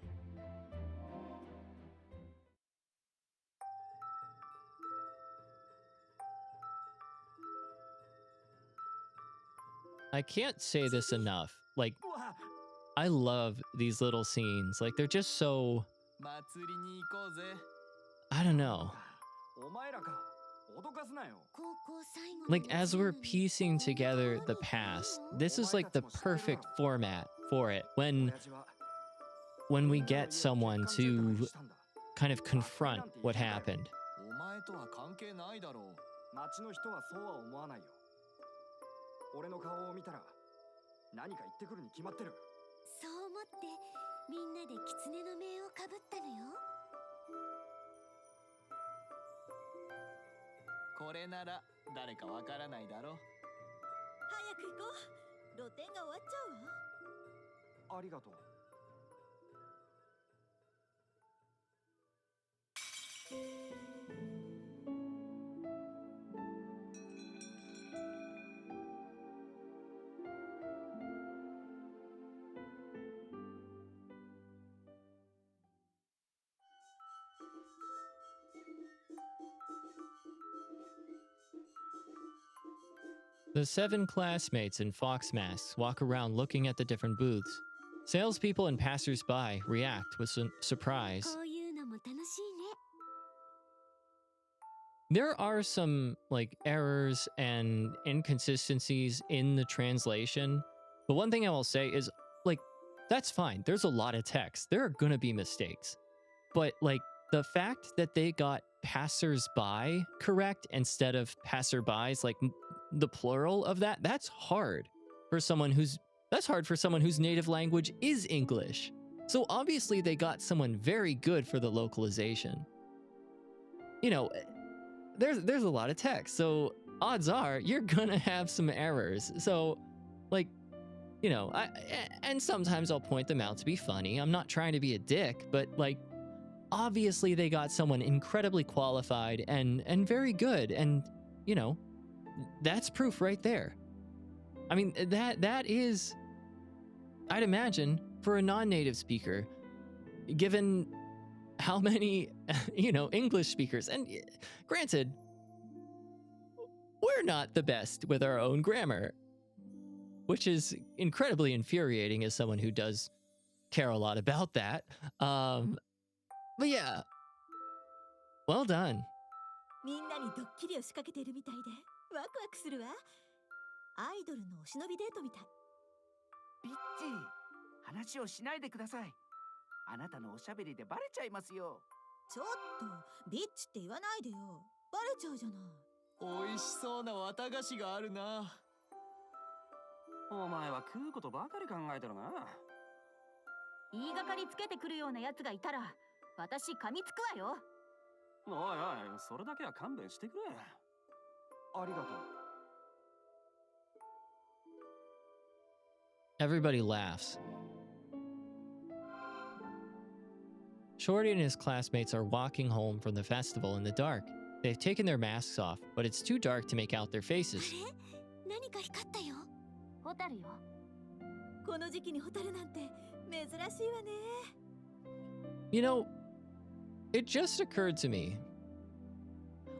I can't say this enough. Like, I love these little scenes. Like, they're just so... I don't know. お前らか。脅かすなよ。 Like, as we're piecing together the past, this is like the perfect format for it. When we get someone to kind of confront what happened. お前とは関係ないだろう。町の人はそうは思わないよ。俺の顔を見たら何か言ってくるに決まってる。そう思ってみんなで狐の面をかぶったのよ。これなら誰かわからないだろう。早く行こう。露店が終わっちゃうわ。ありがとう。 The 7 classmates in fox masks walk around looking at the different booths. Salespeople and passers-by react with some surprise. こういうのも楽しいね。 There are some, like, errors and inconsistencies in the translation. But one thing I will say is, like, that's fine. There's a lot of text. There are gonna be mistakes. But, like, the fact that they got passers-by correct instead of passerbys, like, the plural of that, that's hard for someone whose native language is English. So obviously they got someone very good for the localization. You know, there's a lot of text, so odds are you're gonna have some errors. So, like, you know, and sometimes I'll point them out to be funny. I'm not trying to be a dick, but, like, obviously they got someone incredibly qualified and very good, and, you know, that's proof right there. I mean, that is, I'd imagine, for a non-native speaker, given how many, you know, English speakers, and granted, we're not the best with our own grammar, which is incredibly infuriating as someone who does care a lot about that. But yeah, well done. みんなにドッキリを仕掛けているみたいでワクワクするわ。アイドルのお忍びデートみたい。ビッチ、話をしないでください。あなたのおしゃべりでバレちゃいますよ。ちょっとビッチって言わないでよ。バレちゃうじゃない。美味しそうな綿菓子があるな。お前は食うことばかり考えてるな。言いがかりつけてくるようなやつがいたら私噛みつくわよ。おいおい、それだけは勘弁してくれ。ありがとう。 Everybody laughs. Shorty and his classmates are walking home from the festival in the dark. They've taken their masks off, but it's too dark to make out their faces. 何か光ったよ。ホタルよ。この時期にホタルなんて珍しいわね。 You know, it just occurred to me.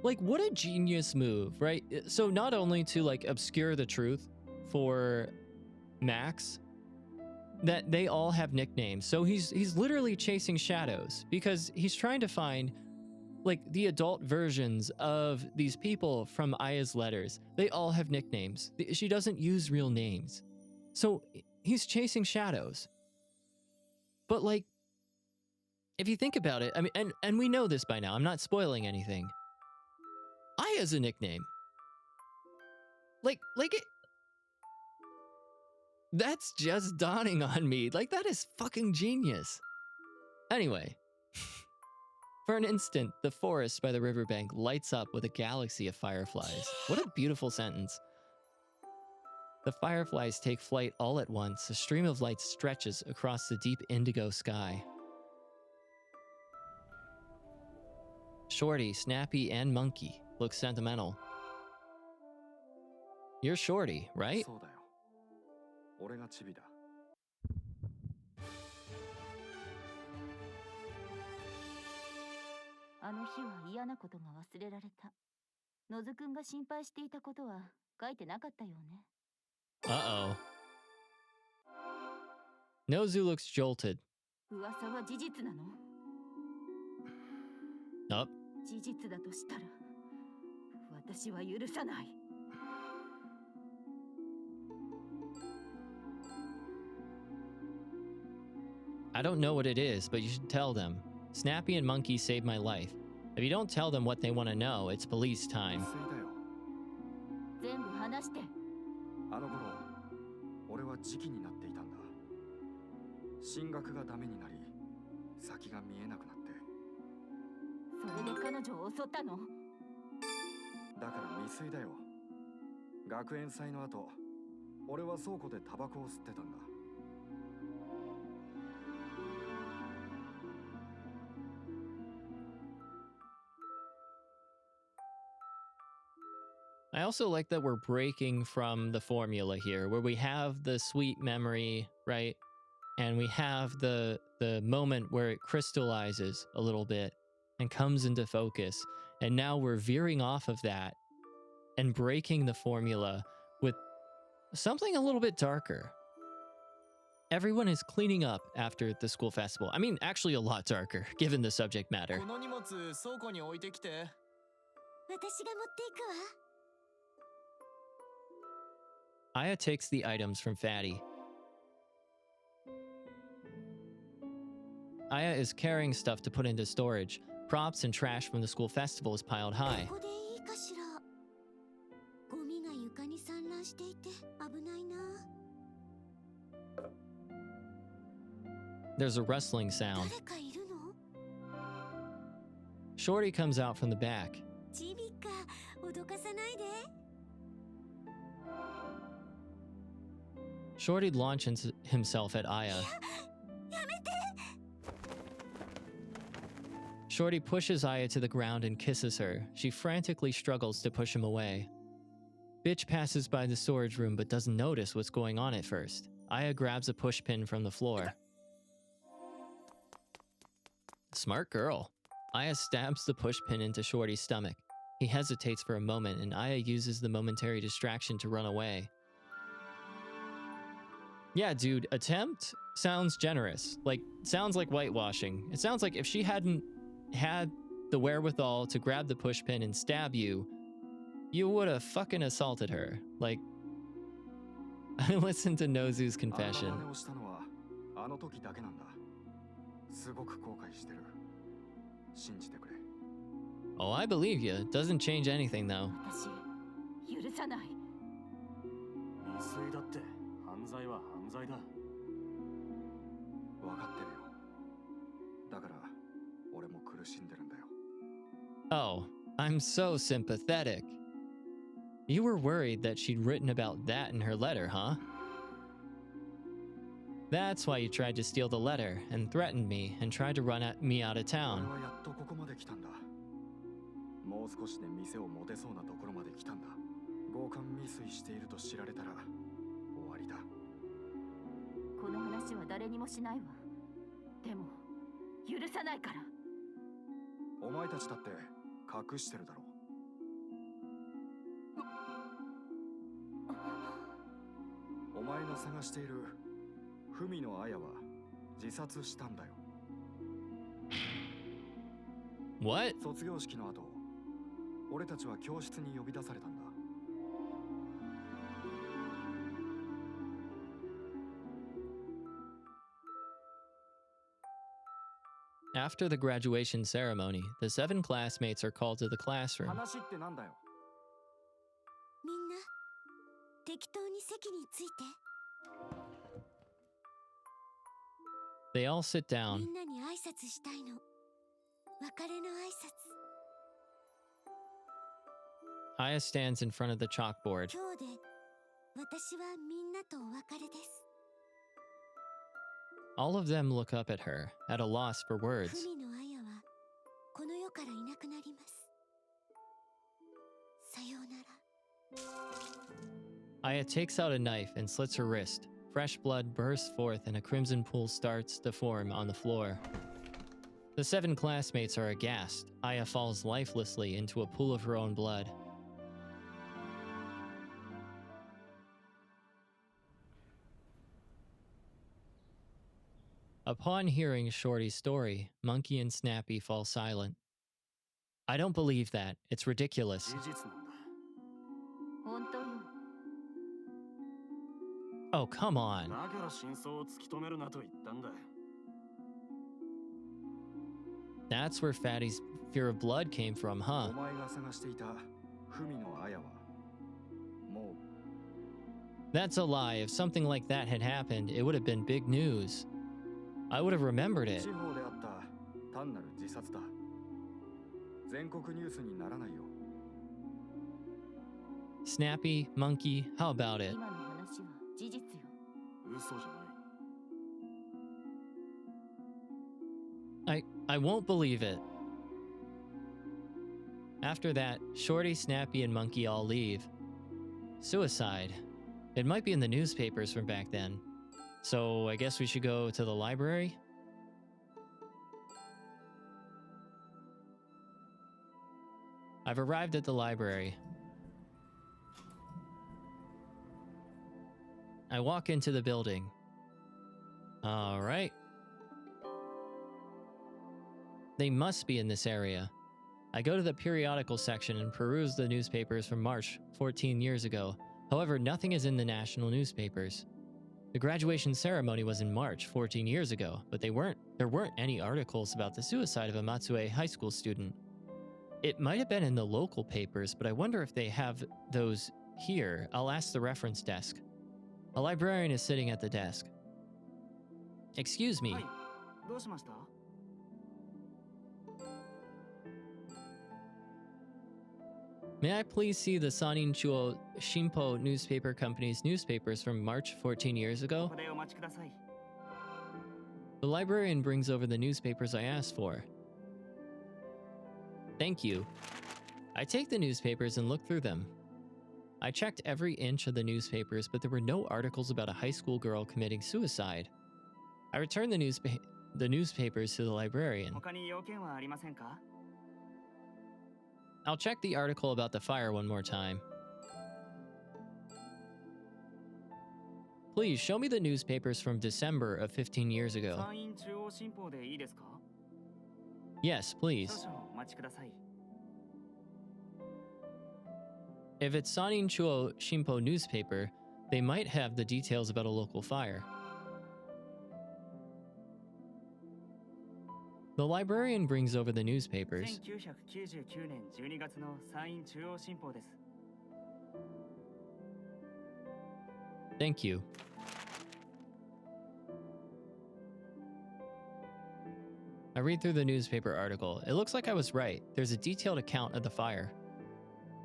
Like, what a genius move, right? So not only to like obscure the truth for Max, that they all have nicknames. So he's literally chasing shadows because he's trying to find like the adult versions of these people from Aya's letters. They all have nicknames. She doesn't use real names. So he's chasing shadows. But like, if you think about it, I mean, and we know this by now. I'm not spoiling anything. Aya's a nickname. Like it. That's just dawning on me. Like, that is fucking genius. Anyway, for an instant, the forest by the riverbank lights up with a galaxy of fireflies. What a beautiful sentence. The fireflies take flight all at once. A stream of light stretches across the deep indigo sky. Shorty, Snappy, and Monkey look sentimental. You're Shorty, right? そうだよ。俺がチビだ。あの日は嫌なことが忘れられた。のずくんが心配していたことは書いてなかったよね。Uh-oh. Nozu looks jolted. 噂は事実なの？ Up. 事実だとしたら、私は許さない。I don't know what it is, but you should tell them. Snappy and Monkey saved my life. If you don't tell them what they want to know, it's police time. 水だよ。全部話して。あの頃、俺は時期になっていたんだ。進学がダメになり、先が見えなくなって。それで彼女を襲ったの？だから未遂だよ。学園祭の後、俺は倉庫でタバコを吸ってたんだ。I also like that we're breaking from the formula here, where we have the sweet memory, right? And we have the moment where it crystallizes a little bit and comes into focus. And now we're veering off of that and breaking the formula with something a little bit darker. Everyone is cleaning up after the school festival. I mean, actually a lot darker, given the subject matter. この荷物倉庫に置いてきて。私が持っていくわ。Aya takes the items from Fatty. Aya is carrying stuff to put into storage. Props and trash from the school festival is piled high. ここでいいかしら。ゴミが床に散乱していて危ないな。 There's a rustling sound. 誰かいるの？ Shorty comes out from the back. チビか、脅かさないで。 Shorty launches himself at Aya. やめて。 Shorty pushes Aya to the ground and kisses her. She frantically struggles to push him away. Bitch passes by the storage room but doesn't notice what's going on at first. Aya grabs a pushpin from the floor. Smart girl. Aya stabs the pushpin into Shorty's stomach. He hesitates for a moment and Aya uses the momentary distraction to run away. Yeah, dude, attempt sounds generous. Like, sounds like whitewashing. It sounds like if she hadn't had the wherewithal to grab the pushpin and stab you, you would have fucking assaulted her. Like, I listened to Nozu's confession. あの真似をしたのはあの時だけなんだ。すごく後悔してる。信じてくれ。Oh, I believe you. Doesn't change anything, though. 私、許さない。未遂だって。犯罪は犯罪だ。分かってるよ。だから俺も苦しんでるんだよ。Oh, I'm so sympathetic. You were worried that she'd written about that in her letter, huh? That's why you tried to steal the letter and threatened me and tried to run me out of 俺 town. はやっとここまで来たんだ。もう少しで店を持てそうなところまで来たんだ。強姦未遂していると知られたら終わりだ。この話は誰にもしないわ。でも、許さないから。お前たちだって隠してるだろう。が探している文野綾は自殺したんだよ。 What? 卒業式の後、俺たちは教室に呼び出されたんだ。 After the graduation ceremony, the 7 classmates are called to the classroom. 話ってなんだよ。みんな適当に席について。 They all sit み down. んなに挨拶したいの。別れの挨拶。 Aya stands in front of the chalkboard. 今日で私はみんなとお別れです。 All of them look up at her, at a loss for words. 文野綾はこの世からいなくなります。さようなら。 Aya takes out a knife and slits her wrist. Fresh blood bursts forth and a crimson pool starts to form on the floor. The 7 classmates are aghast. Aya falls lifelessly into a pool of her own blood. Upon hearing Shorty's story, Monkey and Snappy fall silent. I don't believe that. It's ridiculous. 事実なんだ。本当よ。 Oh, come on. だから真相を突き止めるなと言ったんだ。 That's where Fatty's fear of blood came from, お huh? 前が探していた文野綾はも That's a lie. If something like that had happened, it would have been big news. I would have remembered う it. 地方であった単なる自殺だ。全国ニュースにならないよ。 Snappy, Monkey, how about it? 今の話は事実よ。嘘じゃない。I won't believe it. After that, Shorty, Snappy, and Monkey all leave. Suicide. It might be in the newspapers from back then. So I guess we should go to the library? I've arrived at the library. I walk into the building. All right. They must be in this area. I go to the periodical section and peruse the newspapers from March 14 years ago. However, nothing is in the national newspapers. The graduation ceremony was in March 14 years ago, but there weren't any articles about the suicide of a Matsue high school student. It might have been in the local papers, but I wonder if they have those here. I'll ask the reference desk. A librarian is sitting at the desk. Excuse me. はい。どうしました？ May I please see the Sanin Chuo Shimpo newspaper company's newspapers from March 14 years こ ago? こでお待ちください。 The librarian brings over the newspapers I asked for. Thank you. I take the newspapers and look through them. I checked every inch of the newspapers, but there were no articles about a high school girl committing suicide. I return the newspapers to the librarian. 他に要件はありませんか？ I'll check the article about the fire one more time. Please show me the newspapers from December of 15 years ago. 山陰中央新報でいいですか？ Yes, 少 please. 々お待ちください。 If it's Sanin Chuo Shimpo newspaper, they might have the details about a local fire. The librarian brings over the newspapers. 1999年12月の山陰中央新報です。 Thank you. I read through the newspaper article. It looks like I was right. There's a detailed account of the fire.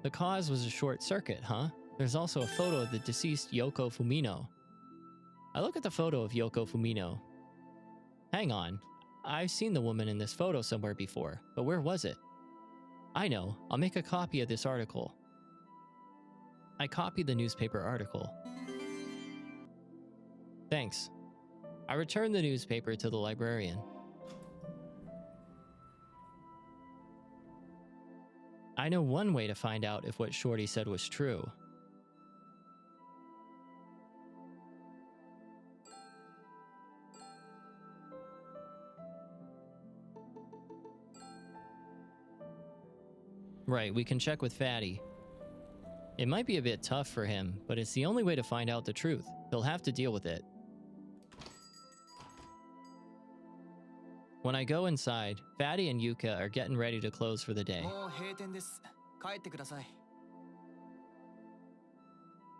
The cause was a short circuit, huh? There's also a photo of the deceased Yoko Fumino. I look at the photo of Yoko Fumino. Hang on. I've seen the woman in this photo somewhere before, but where was it? I know. I'll make a copy of this article. I copy the newspaper article. Thanks. I return the newspaper to the librarian. I know one way to find out if what Shorty said was true. Right, we can check with Fatty. It might be a bit tough for him, but it's the only way to find out the truth. He'll have to deal with it. When I go inside, Fatty and Yuka are getting ready to close for the day. もう閉店です。帰ってください。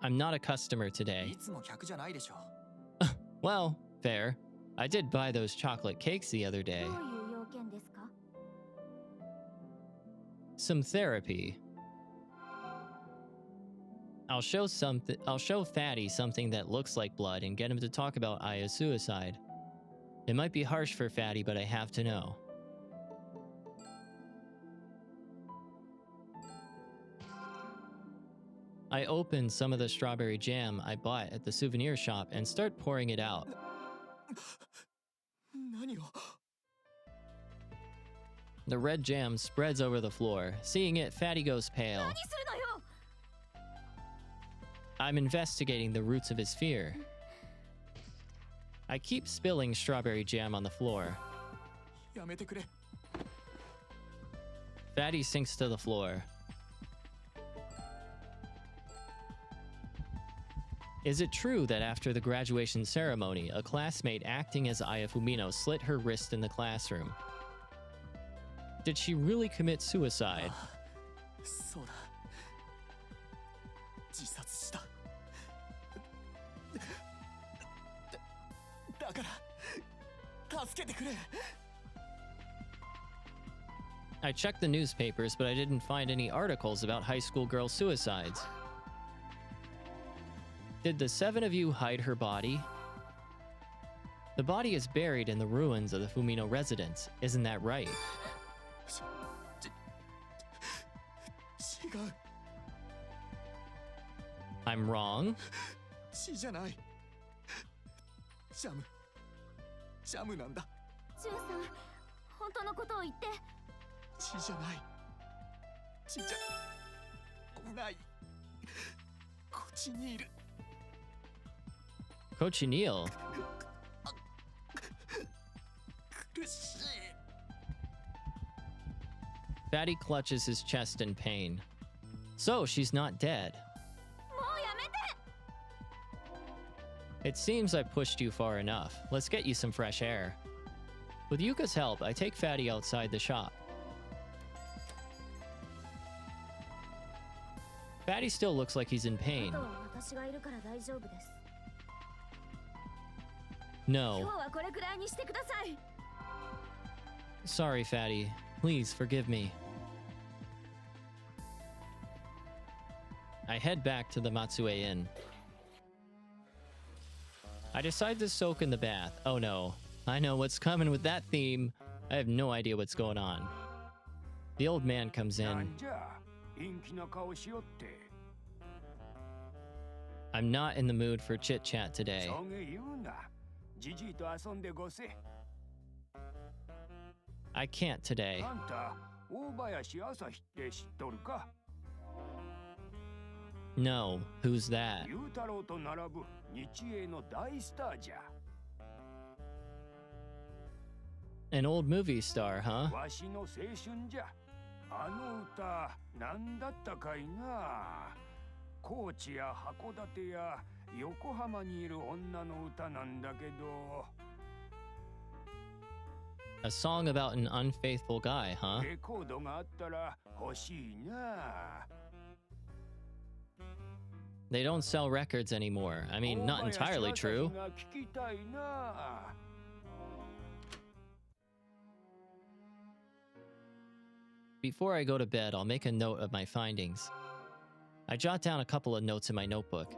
I'm not a customer today. いつも客じゃないでしょ。Well, fair. I did buy those chocolate cakes the other day. どういう要件ですか？ Some therapy. I'll show Fatty something that looks like blood and get him to talk about Aya's suicide. It might be harsh for Fatty, but I have to know. I open some of the strawberry jam I bought at the souvenir shop and start pouring it out. 何を？ The red jam spreads over the floor. Seeing it, Fatty goes pale. 何するのよ！ I'm investigating the roots of his fear. I keep spilling strawberry jam on the floor. やめてくれ。 Fatty sinks to the floor. Is it true that after the graduation ceremony, a classmate acting as Aya Fumino slit her wrist in the classroom? Did she really commit suicide? そうだ。自殺した。だから助けてくれ。 I checked the newspapers, but I didn't find any articles about high school girl suicides. Did the seven of you hide her body? The body is buried in the ruins of the Fumino residence, isn't that right? 違う。 I'm wrong? 血じゃない。ジャムなんだ。ジュンさん、本当のことを言って。血じゃない。血じゃない。こっちにいる。 Cochineal? 苦しい。 Fatty clutches his chest in pain. So she's not dead. もうやめて！ It seems I pushed you far enough. Let's get you some fresh air. With Yuka's help, I take Fatty outside the shop. Fatty still looks like he's in pain. あとは私がいるから大丈夫です。 No. 今日はこれくらいにしてください。 Sorry, Fatty. Please forgive me. I head back to the Matsue Inn. I decide to soak in the bath. Oh no. I know what's coming with that theme. I have no idea what's going on. The old man comes in. I'm not in the mood for chit-chat today. I can't today. No, who's that? An old movie star, huh? あの歌なんだったかいな。高知や函館や横浜にいる女の歌なんだけど。A song about an unfaithful guy, huh? レコードがあったら欲しいな。 They don't sell records anymore. I mean, not entirely true. 聞きたいな。 Before I go to bed, I'll make a note of my findings. I jot down a couple of notes in my notebook.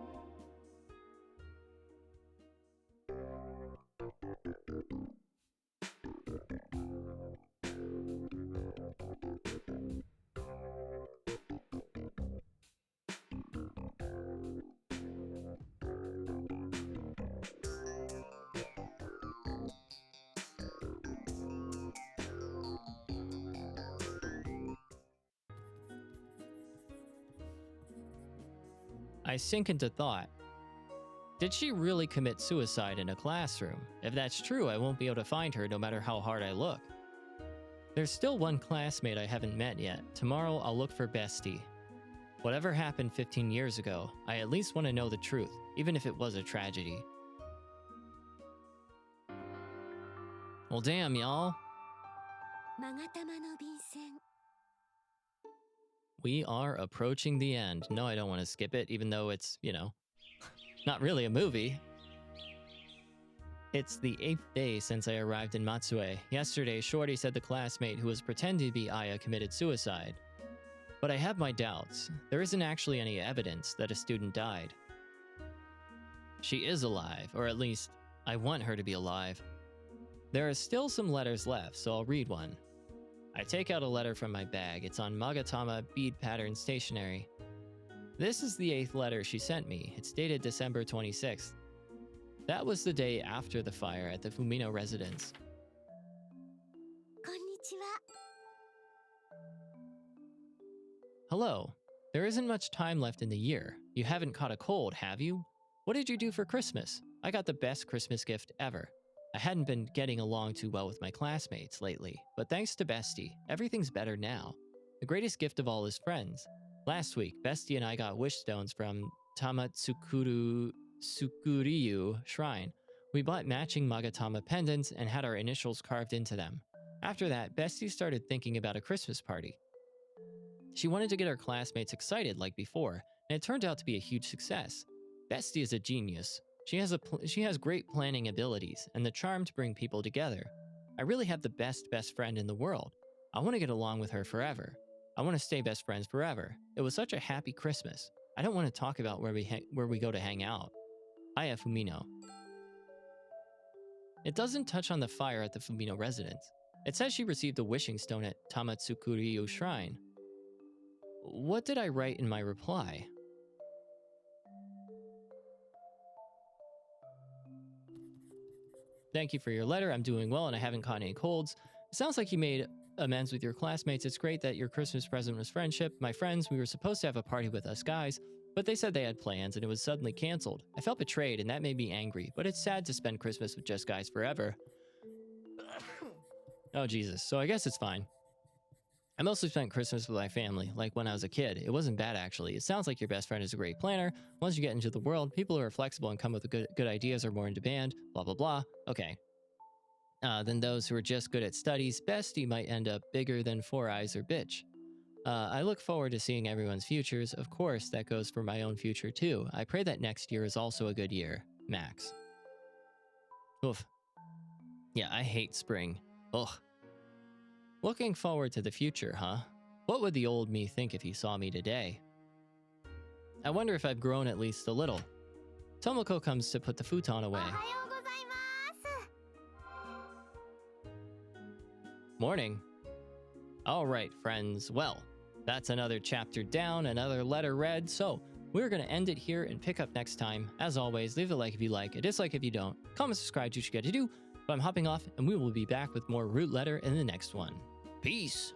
I sink into thought. Did she really commit suicide in a classroom? If that's true, I won't be able to find her no matter how hard I look. There's still one classmate I haven't met yet. Tomorrow I'll look for Bestie. Whatever happened 15 years ago, I at least want to know the truth, even if it was a tragedy. Well, damn, y'all. We are approaching the end. No, I don't want to skip it, even though it's, you know, not really a movie. It's the 8th day since I arrived in Matsue. Yesterday, Shorty said the classmate who was pretending to be Aya committed suicide. But I have my doubts. There isn't actually any evidence that a student died. She is alive, or at least, I want her to be alive. There are still some letters left, so I'll read one. I take out a letter from my bag. It's on Magatama bead pattern stationery. This is the 8th letter she sent me. It's dated December 26th. That was the day after the fire at the Fumino residence. Hello. There isn't much time left in the year. You haven't caught a cold, have you? What did you do for Christmas? I got the best Christmas gift ever. I hadn't been getting along too well with my classmates lately, but thanks to Bestie, everything's better now. The greatest gift of all is friends. Last week, Bestie and I got wish stones from Tamatsukuriyu Shrine. We bought matching Magatama pendants and had our initials carved into them. After that, Bestie started thinking about a Christmas party. She wanted to get her classmates excited like before, and it turned out to be a huge success. Bestie is a genius. She has great planning abilities and the charm to bring people together. I really have the best friend in the world. I want to get along with her forever. I want to stay best friends forever. It was such a happy Christmas. I don't want to talk about where we go to hang out. Aya Fumino. It doesn't touch on the fire at the Fumino residence. It says she received a wishing stone at Tamatsukuriyu Shrine. What did I write in my reply? Thank you for your letter. I'm doing well and I haven't caught any colds. It sounds like you made amends with your classmates. It's great that your Christmas present was friendship. My friends, we were supposed to have a party with us guys, but they said they had plans and it was suddenly canceled. I felt betrayed and that made me angry, but it's sad to spend Christmas with just guys forever. Oh, Jesus. So I guess it's fine. I mostly spent Christmas with my family, like when I was a kid. It wasn't bad, actually. It sounds like your best friend is a great planner. Once you get into the world, people who are flexible and come with good ideas are more in demand, blah, blah, blah. Okay. Then those who are just good at studies, Bestie might end up bigger than Four Eyes or Bitch. I look forward to seeing everyone's futures. Of course, that goes for my own future, too. I pray that next year is also a good year. Max. Oof. Yeah, I hate spring. Ugh. Looking forward to the future, huh? What would the old me think if he saw me today? I wonder if I've grown at least a little. Tomoko comes to put the futon away. Morning. Alright, friends. Well, that's another chapter down, another letter read, so we're going to end it here and pick up next time. As always, leave a like if you like, a dislike if you don't. Comment, subscribe, do what you gotta do. But I'm hopping off, and we will be back with more Root Letter in the next one. Peace!